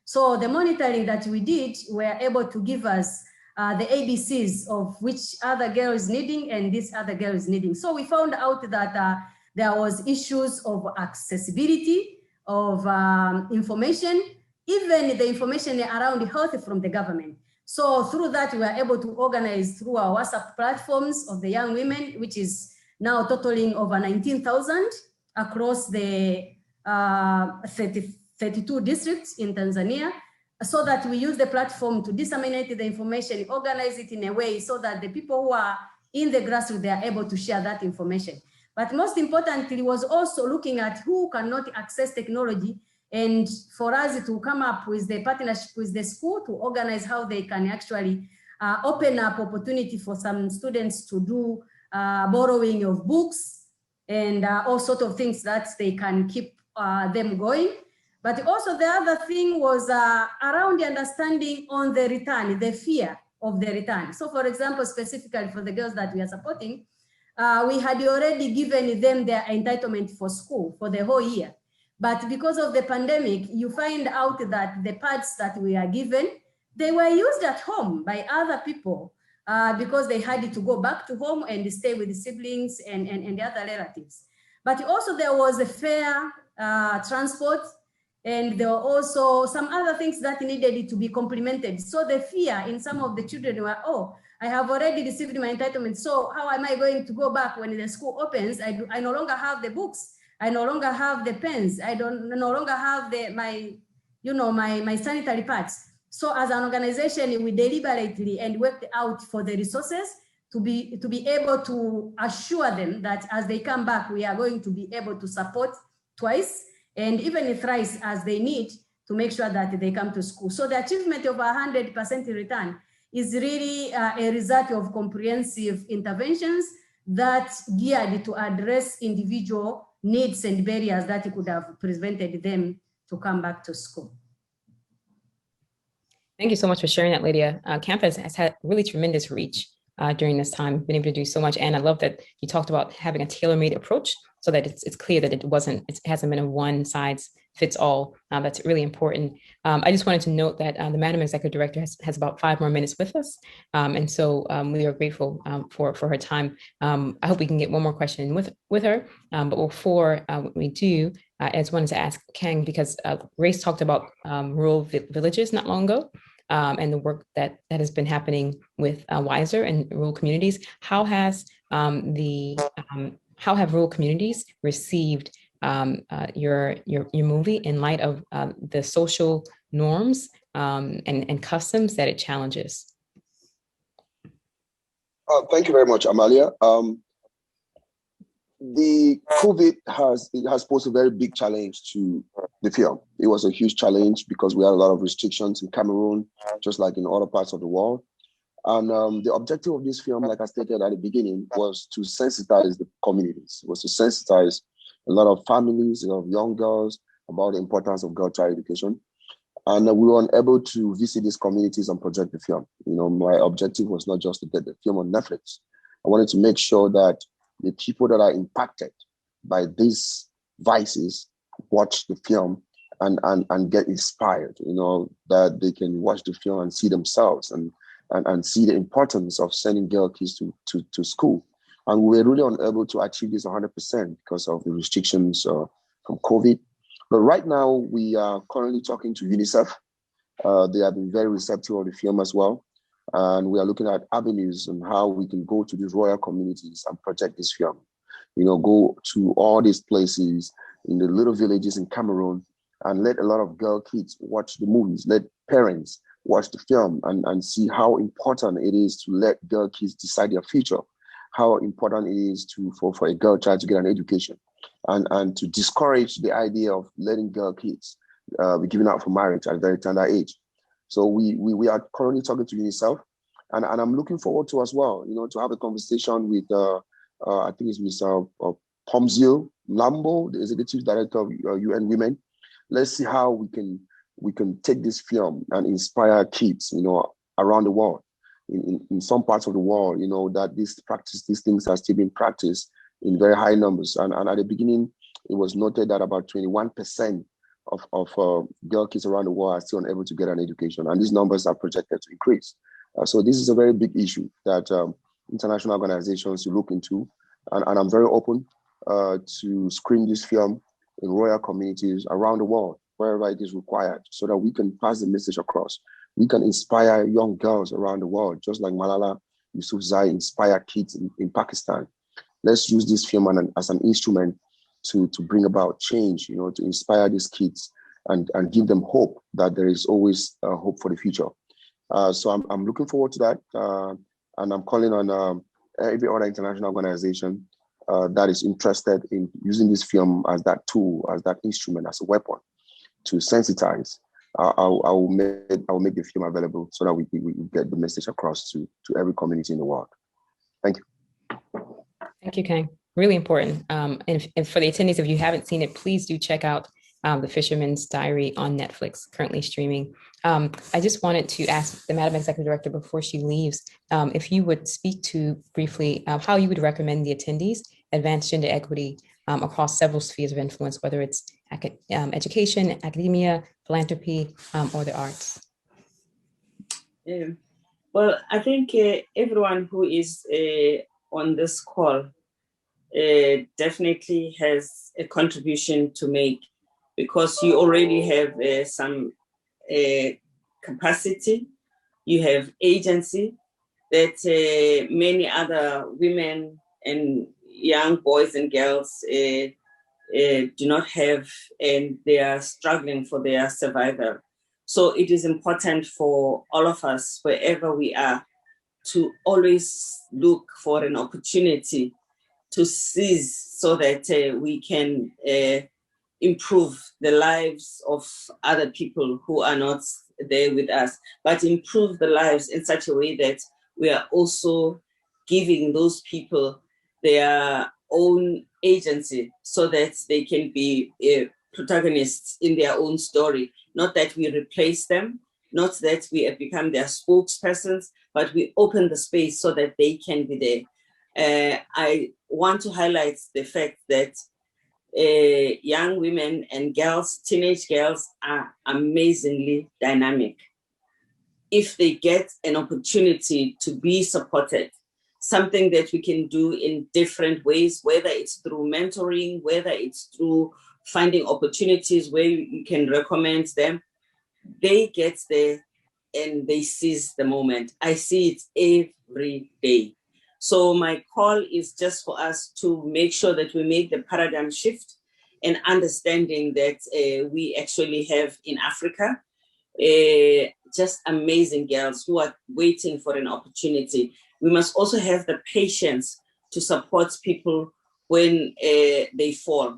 So the monitoring that we did were able to give us the ABCs of which other girl is needing and this other girl is needing. So we found out that there was issues of accessibility, of information, even the information around health from the government. So through that, we were able to organize through our WhatsApp platforms of the young women, which is now totaling over 19,000 across the 32 districts in Tanzania, so that we use the platform to disseminate the information, organize it in a way so that the people who are in the grassroots, they are able to share that information. But most importantly was also looking at who cannot access technology, and for us to come up with the partnership with the school to organize how they can actually open up opportunity for some students to do borrowing of books and all sorts of things that they can keep them going. But also the other thing was around the understanding on the return, the fear of the return. So for example, specifically for the girls that we are supporting, we had already given them their entitlement for school for the whole year. But because of the pandemic, you find out that the pads that we are given, they were used at home by other people because they had to go back to home and stay with the siblings and the other relatives. But also there was a fair transport, and there were also some other things that needed to be complemented. So the fear in some of the children were, oh, I have already received my entitlement, so how am I going to go back when the school opens? I no longer have the books. I no longer have the pens. I no longer have my sanitary pads. So as an organization, we deliberately and worked out for the resources to be able to assure them that as they come back, we are going to be able to support twice and even thrice as they need to make sure that they come to school. So the achievement of 100% return is really a result of comprehensive interventions that geared to address individual needs and barriers that could have prevented them to come back to school. Thank you so much for sharing that, Lydia. CAMFED has had really tremendous reach during this time, been able to do so much. And I love that you talked about having a tailor-made approach so that it's clear that it hasn't been a one size fits all. That's really important. I just wanted to note that the Madam Executive Director has about 5 more minutes with us. And so we are grateful for her time. I hope we can get one more question with her. But before we do, I just wanted to ask Kang, because Grace talked about rural villages not long ago. And the work that has been happening with WISER and rural communities. How have rural communities received your movie in light of the social norms and customs that it challenges? Thank you very much, Amelia. The COVID has posed a very big challenge to the film. It was a huge challenge because we had a lot of restrictions in Cameroon, just like in other parts of the world. And the objective of this film, like I stated at the beginning, was to sensitize the communities, was to sensitize a lot of families, a lot of young girls about the importance of girl child education. And we were unable to visit these communities and project the film. You know, my objective was not just to get the film on Netflix. I wanted to make sure that the people that are impacted by these vices watch the film and get inspired, you know, that they can watch the film and see themselves and see the importance of sending girl kids to school. And we were really unable to achieve this 100% because of the restrictions from COVID. But right now, we are currently talking to UNICEF. They have been very receptive of the film as well. And we are looking at avenues and how we can go to these royal communities and project this film. You know, go to all these places in the little villages in Cameroon and let a lot of girl kids watch the movies, let parents watch the film and see how important it is to let girl kids decide their future, how important it is for a girl child to get an education, and to discourage the idea of letting girl kids be given out for marriage at a very tender age. So we are currently talking to UNICEF, and I'm looking forward to as well, you know, to have a conversation with I think it's Mr. Phumzile Mlambo, the executive director of UN Women. Let's see how we can take this film and inspire kids, you know, around the world. In some parts of the world, you know, that these things are still being practiced in very high numbers. And at the beginning, it was noted that about 21% of girl kids around the world are still unable to get an education. And these numbers are projected to increase. So this is a very big issue that international organizations should look into. And I'm very open to screen this film in royal communities around the world, wherever it is required, so that we can pass the message across. We can inspire young girls around the world, just like Malala Yousafzai inspired kids in Pakistan. Let's use this film as an instrument to bring about change, you know, to inspire these kids and give them hope that there is always hope for the future. So I'm looking forward to that. And I'm calling on every other international organization that is interested in using this film as that tool, as that instrument, as a weapon to sensitize. I will make the film available so that we get the message across to every community in the world. Thank you. Thank you, Kang. Really important. And for the attendees, if you haven't seen it, please do check out The Fisherman's Diary on Netflix, currently streaming. I just wanted to ask the Madam Executive Director before she leaves, if you would speak to briefly how you would recommend the attendees advance gender equity across several spheres of influence, whether it's education, academia, philanthropy, or the arts. Well, I think everyone who is on this call definitely has a contribution to make, because you already have some capacity, you have agency that many other women and young boys and girls do not have, and they are struggling for their survival. So it is important for all of us, wherever we are, to always look for an opportunity to seize so that we can improve the lives of other people who are not there with us, but improve the lives in such a way that we are also giving those people their own agency so that they can be protagonists in their own story. Not that we replace them, not that we have become their spokespersons, but we open the space so that they can be there. I want to highlight the fact that young women and girls, teenage girls, are amazingly dynamic. If they get an opportunity to be supported, something that we can do in different ways, whether it's through mentoring, whether it's through finding opportunities where you can recommend them, they get there and they seize the moment. I see it every day. So my call is just for us to make sure that we make the paradigm shift and understanding that we actually have in Africa just amazing girls who are waiting for an opportunity. We must also have the patience to support people when they fall,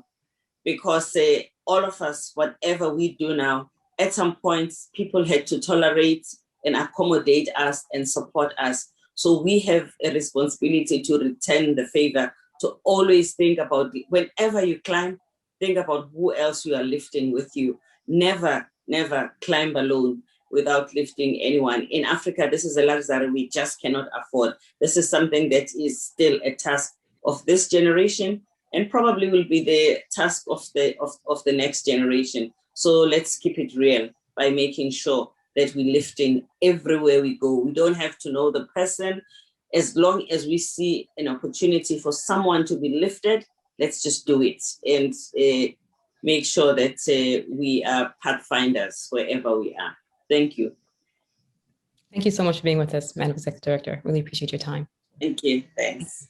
because all of us, whatever we do now, at some point, people had to tolerate and accommodate us and support us. So we have a responsibility to return the favor, to always think about, whenever you climb, think about who else you are lifting with you. Never never climb alone without lifting anyone. In Africa, this is a luxury we just cannot afford. This is something that is still a task of this generation and probably will be the task of the next generation. So let's keep it real by making sure that we're lifting everywhere we go. We don't have to know the person. As long as we see an opportunity for someone to be lifted, let's just do it and make sure that we are pathfinders wherever we are. Thank you. Thank you so much for being with us, Madam Executive Director. Really appreciate your time. Thank you. Thanks.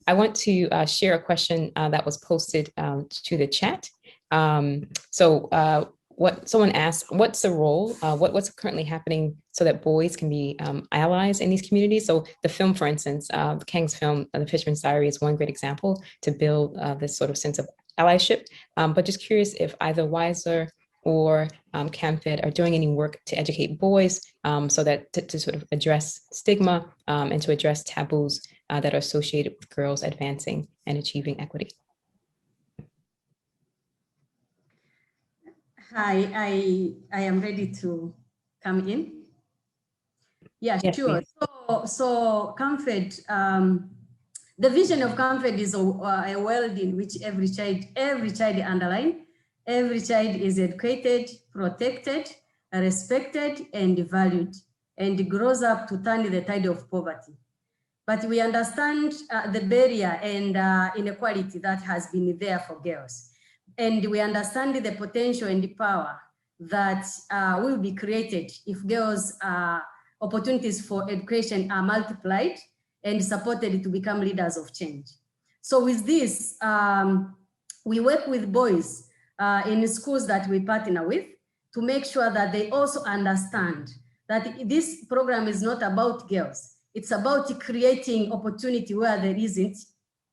I want to share a question that was posted to the chat. What someone asked, what's the role, what's currently happening so that boys can be allies in these communities? So the film, for instance, Kang's film, The Fisherman's Diary, is one great example to build this sort of sense of allyship. But just curious if either WISER or CAMFED are doing any work to educate boys so that to sort of address stigma and to address taboos that are associated with girls advancing and achieving equity. Hi, I am ready to come in. Yeah, yes, sure. So CAMFED, the vision of CAMFED is a world in which every child underline, every child is educated, protected, respected, and valued, and grows up to turn the tide of poverty. But we understand the barrier and inequality that has been there for girls. And we understand the potential and the power that will be created if girls' opportunities for education are multiplied and supported to become leaders of change. So with this, we work with boys in schools that we partner with to make sure that they also understand that this program is not about girls. It's about creating opportunity where there isn't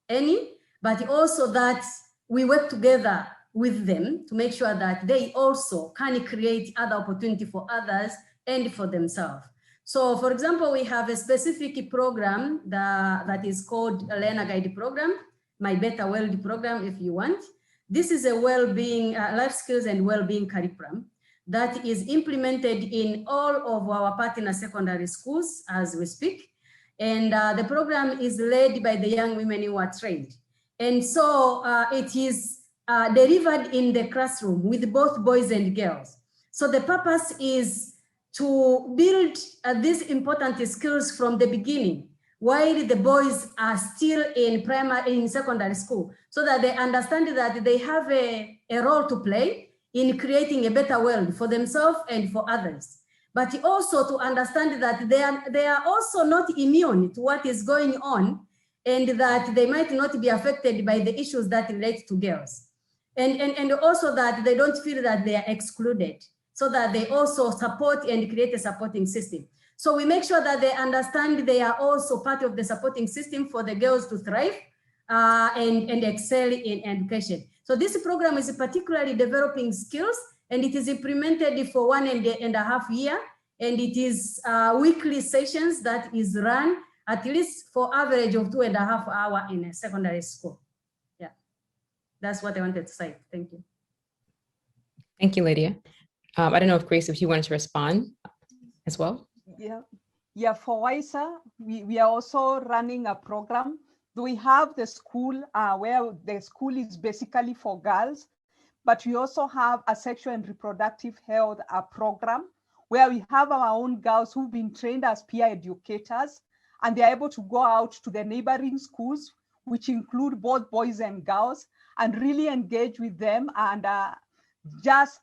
any, but also that we work together with them to make sure that they also can create other opportunity for others and for themselves. So for example, we have a specific program that is called a Learner Guide Program, My Better World Program, if you want. This is a well-being, life skills and well-being curriculum that is implemented in all of our partner secondary schools as we speak. And the program is led by the young women who are trained. And so it is delivered in the classroom with both boys and girls. So the purpose is to build these important skills from the beginning, while the boys are still in secondary school, so that they understand that they have a role to play in creating a better world for themselves and for others. But also to understand that they are also not immune to what is going on, and that they might not be affected by the issues that relate to girls. And also that they don't feel that they are excluded, so that they also support and create a supporting system. So we make sure that they understand they are also part of the supporting system for the girls to thrive and excel in education. So this program is particularly developing skills, and it is implemented for 1.5 years, and it is weekly sessions that is run at least for average of 2.5 hours in a secondary school. Yeah, that's what I wanted to say. Thank you. Thank you, Lydia. I don't know if Grace, if you wanted to respond as well. Yeah. For WISER, we are also running a program. We have the school where the school is basically for girls, but we also have a sexual and reproductive health program where we have our own girls who've been trained as peer educators, and they're able to go out to the neighboring schools, which include both boys and girls, and really engage with them and just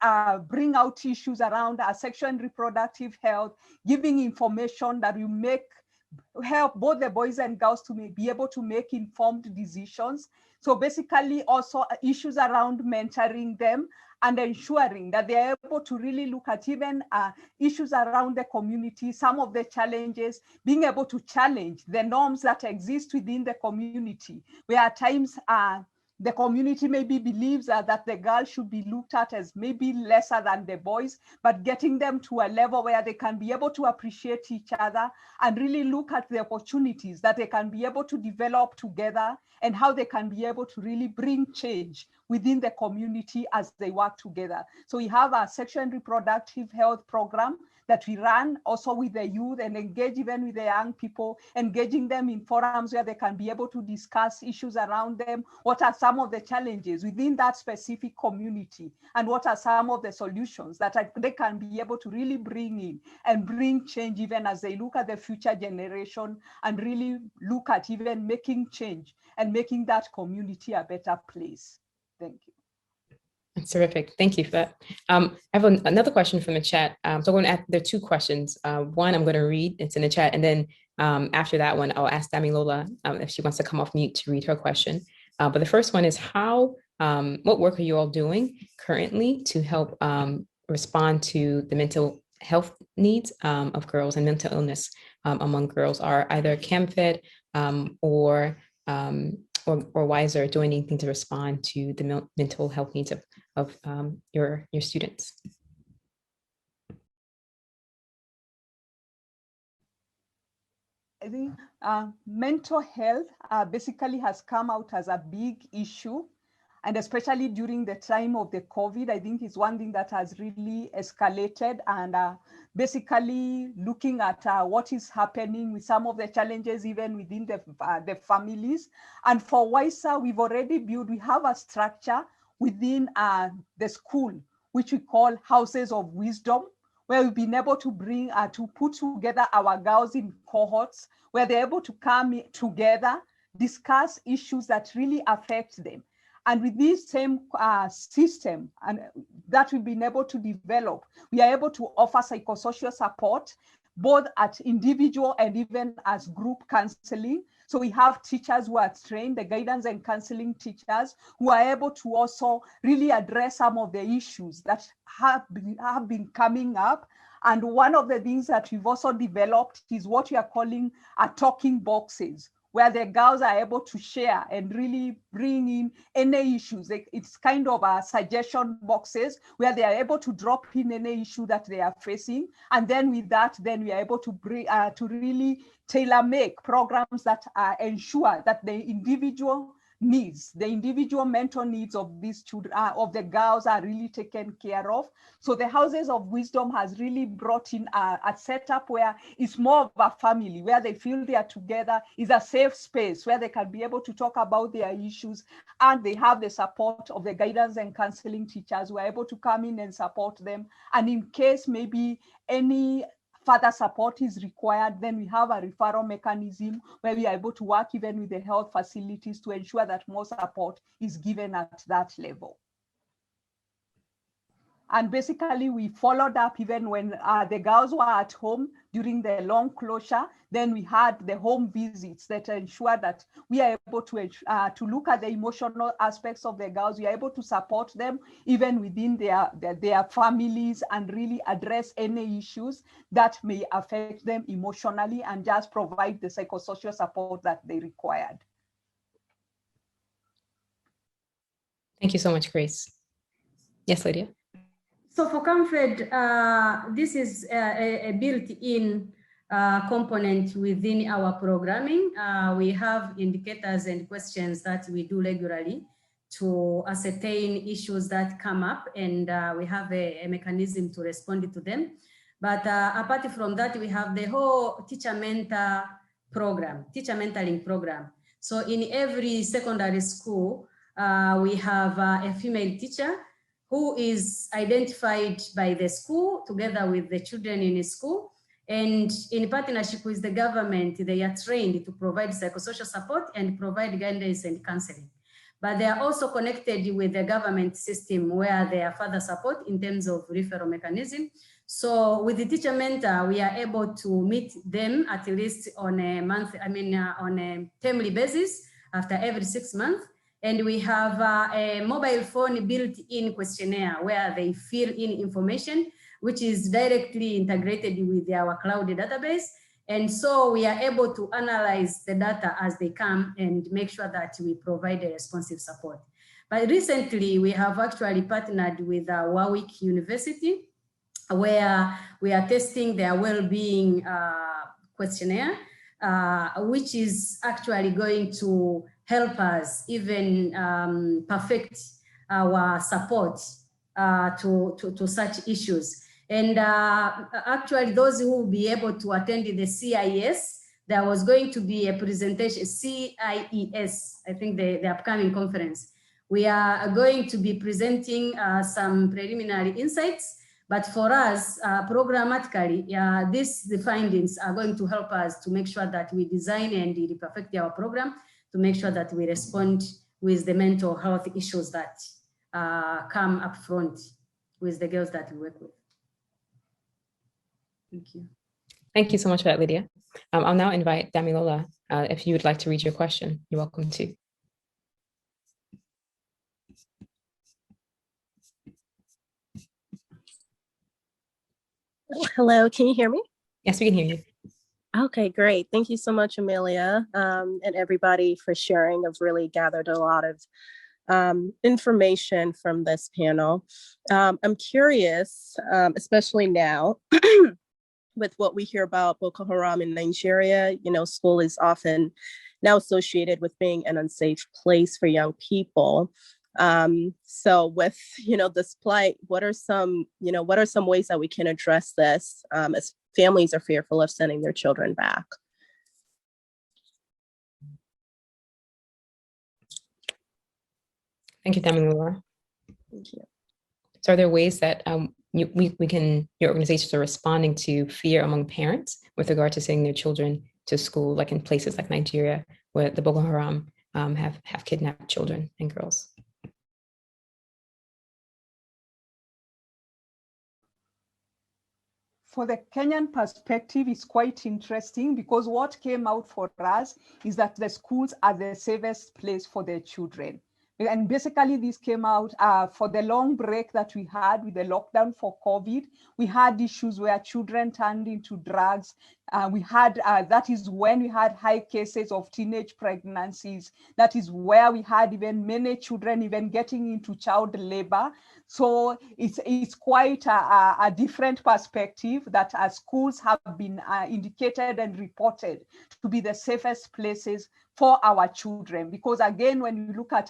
bring out issues around sexual and reproductive health, giving information that will help both the boys and girls to be able to make informed decisions. So basically also issues around mentoring them and ensuring that they're able to really look at even issues around the community, some of the challenges, being able to challenge the norms that exist within the community, where at times the community maybe believes that the girl should be looked at as maybe lesser than the boys, but getting them to a level where they can be able to appreciate each other and really look at the opportunities that they can be able to develop together and how they can be able to really bring change within the community as they work together. So we have a sexual and reproductive health program that we run also with the youth and engage even with the young people, engaging them in forums where they can be able to discuss issues around them. What are some of the challenges within that specific community? And what are some of the solutions that they can be able to really bring in and bring change even as they look at the future generation and really look at even making change and making that community a better place. Thank you. That's terrific. Thank you for that. I have another question from the chat. So I'm going to ask, there are two questions. One I'm going to read, it's in the chat. And then after that one, I'll ask Damilola if she wants to come off mute to read her question. But the first one is what work are you all doing currently to help respond to the mental health needs of girls and mental illness among girls? Are either CAMFED or WISER doing anything to respond to the mental health needs of your students? I think mental health basically has come out as a big issue, and especially during the time of the COVID, I think it's one thing that has really escalated, and basically looking at what is happening with some of the challenges even within the families. And for WISER, we have a structure within the school, which we call Houses of Wisdom, where we've been able to bring, to put together our girls in cohorts, where they're able to come together, discuss issues that really affect them. And with this same system and that we've been able to develop, we are able to offer psychosocial support, both at individual and even as group counseling. So we have teachers who are trained, the guidance and counseling teachers, who are able to also really address some of the issues that have been coming up. And one of the things that we've also developed is what we are calling talking boxes, where the girls are able to share and really bring in any issues. It's kind of a suggestion boxes where they are able to drop in any issue that they are facing. And then with that, then we are able to bring to really tailor-make programs that ensure that the individual needs, the individual mental needs of these children, of the girls, are really taken care of. So the Houses of Wisdom has really brought in a setup where it's more of a family, where they feel they are together, is a safe space where they can be able to talk about their issues, and they have the support of the guidance and counseling teachers who are able to come in and support them. And in case maybe any further support is required, then we have a referral mechanism where we are able to work even with the health facilities to ensure that more support is given at that level. And basically, we followed up even when the girls were at home during the long closure. Then we had the home visits that ensure that we are able to look at the emotional aspects of the girls. We are able to support them even within their families and really address any issues that may affect them emotionally and just provide the psychosocial support that they required. Thank you so much, Grace. Yes, Lydia. So for CAMFED, this is a built-in component within our programming. We have indicators and questions that we do regularly to ascertain issues that come up, and we have a mechanism to respond to them. But apart from that, we have the whole teacher mentor program, teacher mentoring program. So in every secondary school, we have a female teacher who is identified by the school together with the children in the school. And in partnership with the government, they are trained to provide psychosocial support and provide guidance and counseling. But they are also connected with the government system where they are further support in terms of referral mechanism. So with the teacher mentor, we are able to meet them at least on a on a termly basis after every 6 months. And we have a mobile phone built-in questionnaire where they fill in information, which is directly integrated with our cloud database. And so we are able to analyze the data as they come and make sure that we provide a responsive support. But recently, we have actually partnered with Warwick University, where we are testing their well-being questionnaire, which is actually going to help us even perfect our support to such issues. And actually, those who will be able to attend the CIS, there was going to be a presentation, CIES, I think the upcoming conference. We are going to be presenting some preliminary insights, but for us, programmatically, the findings are going to help us to make sure that we design and perfect our program to make sure that we respond with the mental health issues that come up front with the girls that we work with. Thank you. Thank you so much for that, Lydia. I'll now invite Damilola, if you would like to read your question, you're welcome to. Hello, can you hear me? Yes, we can hear you. Okay, great. Thank you so much, Amelia, and everybody for sharing. I've really gathered a lot of information from this panel. I'm curious, especially now, with what we hear about Boko Haram in Nigeria. You know, school is often now associated with being an unsafe place for young people. So with, you know, this plight, what are some ways that we can address this as families are fearful of sending their children back? Thank you, Damilola. Thank you. So are there ways that your organizations are responding to fear among parents with regard to sending their children to school, like in places like Nigeria, where the Boko Haram have kidnapped children and girls? For the Kenyan perspective, it's quite interesting because what came out for us is that the schools are the safest place for their children. And basically this came out for the long break that we had with the lockdown for COVID. We had issues where children turned into drugs. That is when we had high cases of teenage pregnancies. That is where we had even many children even getting into child labor. So it's quite a different perspective that schools have been indicated and reported to be the safest places for our children. Because again, when you look at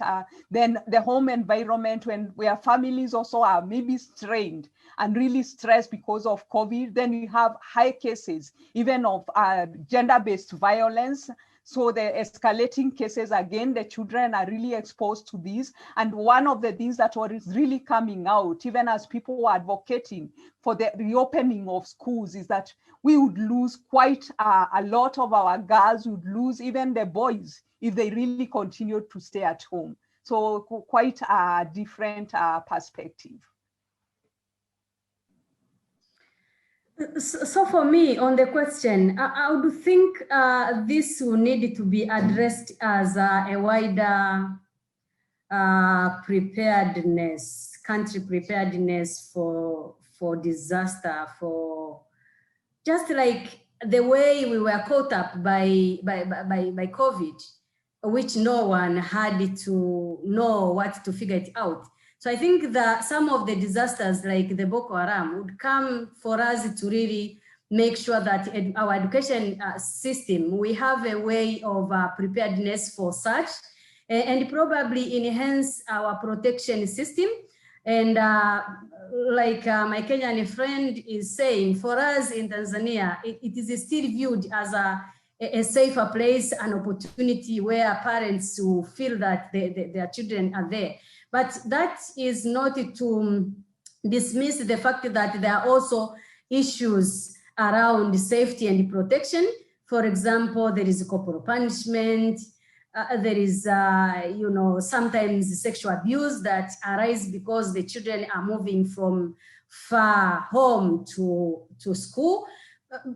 then the home environment, where families also are maybe strained and really stressed because of COVID, then we have high cases even of gender-based violence. So the escalating cases, again, the children are really exposed to these. And one of the things that was really coming out, even as people were advocating for the reopening of schools, is that we would lose quite a lot of our girls, would lose even the boys if they really continued to stay at home. So quite a different perspective. So for me, on the question, I would think this will need to be addressed as a wider preparedness, country preparedness for disaster, for just like the way we were caught up by COVID, which no one had to know what to figure it out. So I think that some of the disasters like the Boko Haram would come for us to really make sure that our education system, we have a way of preparedness for such, and probably enhance our protection system. And like my Kenyan friend is saying, for us in Tanzania, it is still viewed as a safer place, an opportunity where parents who feel that their children are there. But that is not to dismiss the fact that there are also issues around safety and protection. For example, there is corporal punishment. There is, sometimes sexual abuse that arise because the children are moving from far home to school.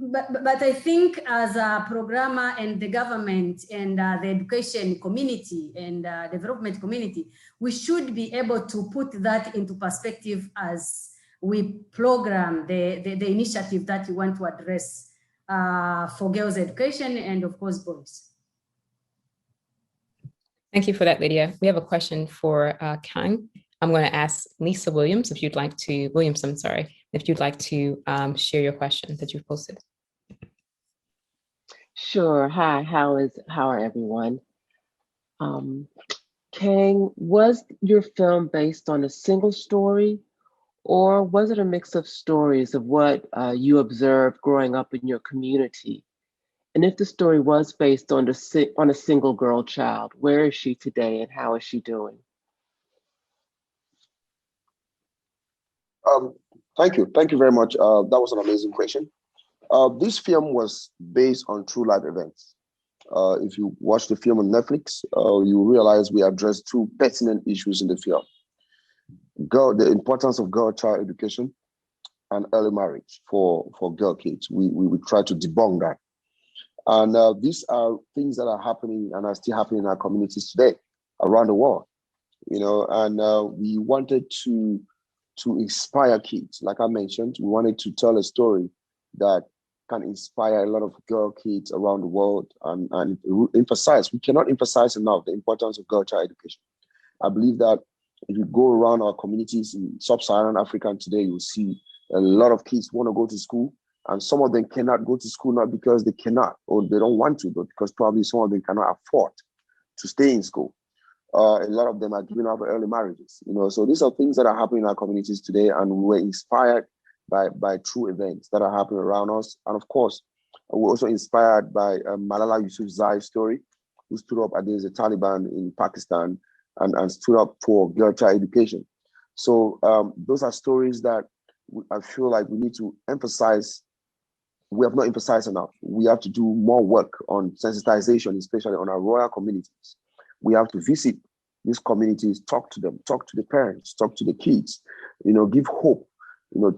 But I think as a programmer and the government and the education community and development community, we should be able to put that into perspective as we program the initiative that we want to address for girls' education and of course boys. Thank you for that, Lydia. We have a question for Kang. I'm going to ask Lisa Williamson, if you'd like to share your question that you've posted. Sure. Hi. How are everyone? Kang, was your film based on a single story, or was it a mix of stories of what you observed growing up in your community? And if the story was based on a single girl child, where is she today and how is she doing? Thank you. Thank you very much. That was an amazing question. This film was based on true life events. If you watch the film on Netflix, you realize we address two pertinent issues in the film. The importance of girl-child education and early marriage for girl kids. We try to debunk that. And these are things that are happening and are still happening in our communities today around the world. And we wanted to inspire kids. Like I mentioned, we wanted to tell a story that can inspire a lot of girl kids around the world and emphasize. We cannot emphasize enough the importance of girl-child education. I believe that if you go around our communities in sub-Saharan Africa today, you'll see a lot of kids want to go to school, and some of them cannot go to school not because they cannot or they don't want to, but because probably some of them cannot afford to stay in school. A lot of them are giving up early marriages. So these are things that are happening in our communities today, and we were inspired by true events that are happening around us. And of course, we're also inspired by Malala Yousafzai's story, who stood up against the Taliban in Pakistan and stood up for girl-child education. So those are stories that I feel like we need to emphasize. We have not emphasized enough. We have to do more work on sensitization, especially on our rural communities. We have to visit these communities, talk to them, talk to the parents, talk to the kids, give hope,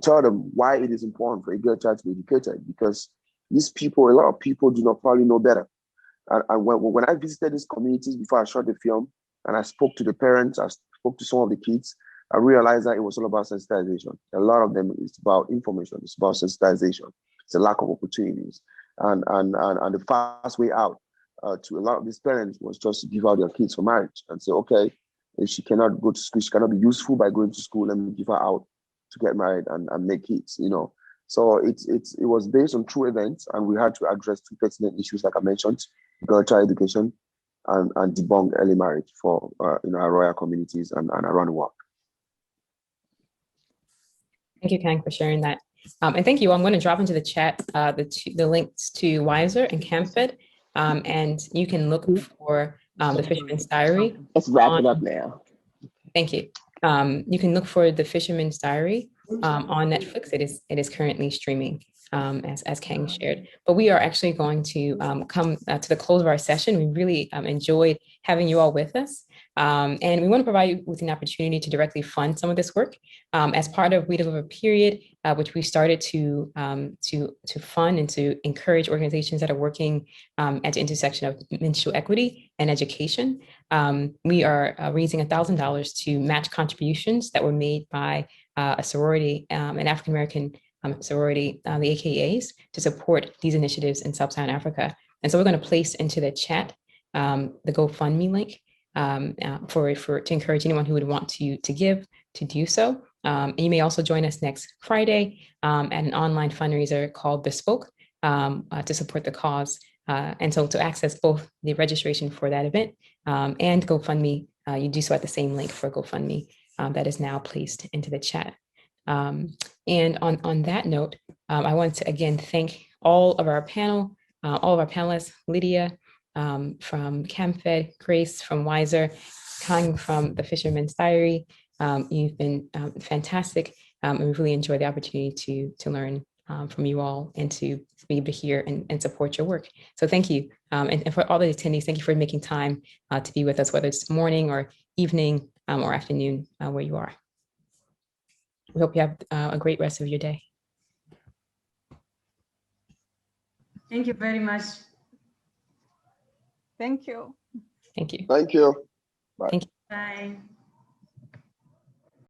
tell them why it is important for a girl child to be educated, because these people, a lot of people do not probably know better. And when I visited these communities before I shot the film, and I spoke to the parents, I spoke to some of the kids, I realized that it was all about sensitization. A lot of them is about information, it's about sensitization. It's a lack of opportunities. And the fast way out to a lot of these parents was just to give out their kids for marriage and say, okay, if she cannot go to school, she cannot be useful by going to school, let me give her out to get married and make kids, So it was based on true events, and we had to address two pertinent issues, like I mentioned, girl-child education and debunk early marriage for our rural communities and around the world. Thank you, Kang, for sharing that. And thank you. I'm going to drop into the chat the links to WISER and CAMFED, and you can look for the Fisherman's Diary. Let's wrap it up now. Thank you. You can look for the Fisherman's Diary on Netflix. It is currently streaming, as Kang shared. But we are actually going to come to the close of our session. We really enjoyed having you all with us. And we want to provide you with an opportunity to directly fund some of this work as part of WeDeliverPeriod, which we started to fund and to encourage organizations that are working at the intersection of menstrual equity and education. We are raising $1,000 to match contributions that were made by a sorority, an African-American sorority, the AKAs, to support these initiatives in sub-Saharan Africa. And so we're going to place into the chat the GoFundMe link to encourage anyone who would want to give to do so. And you may also join us next Friday at an online fundraiser called Bespoke to support the cause. And so to access both the registration for that event and GoFundMe, you do so at the same link for GoFundMe that is now placed into the chat. And on that note, I want to again thank all of our panel, all of our panelists, Lydia from CAMFED, Grace from WISER, Kang from the Fisherman's Diary. You've been fantastic, and we really enjoyed the opportunity to learn from you all and to be able to hear and support your work. So thank you. And for all the attendees, thank you for making time to be with us, whether it's morning or evening or afternoon where you are. We hope you have a great rest of your day. Thank you very much. Thank you. Thank you. Thank you. Bye. Thank you. Bye.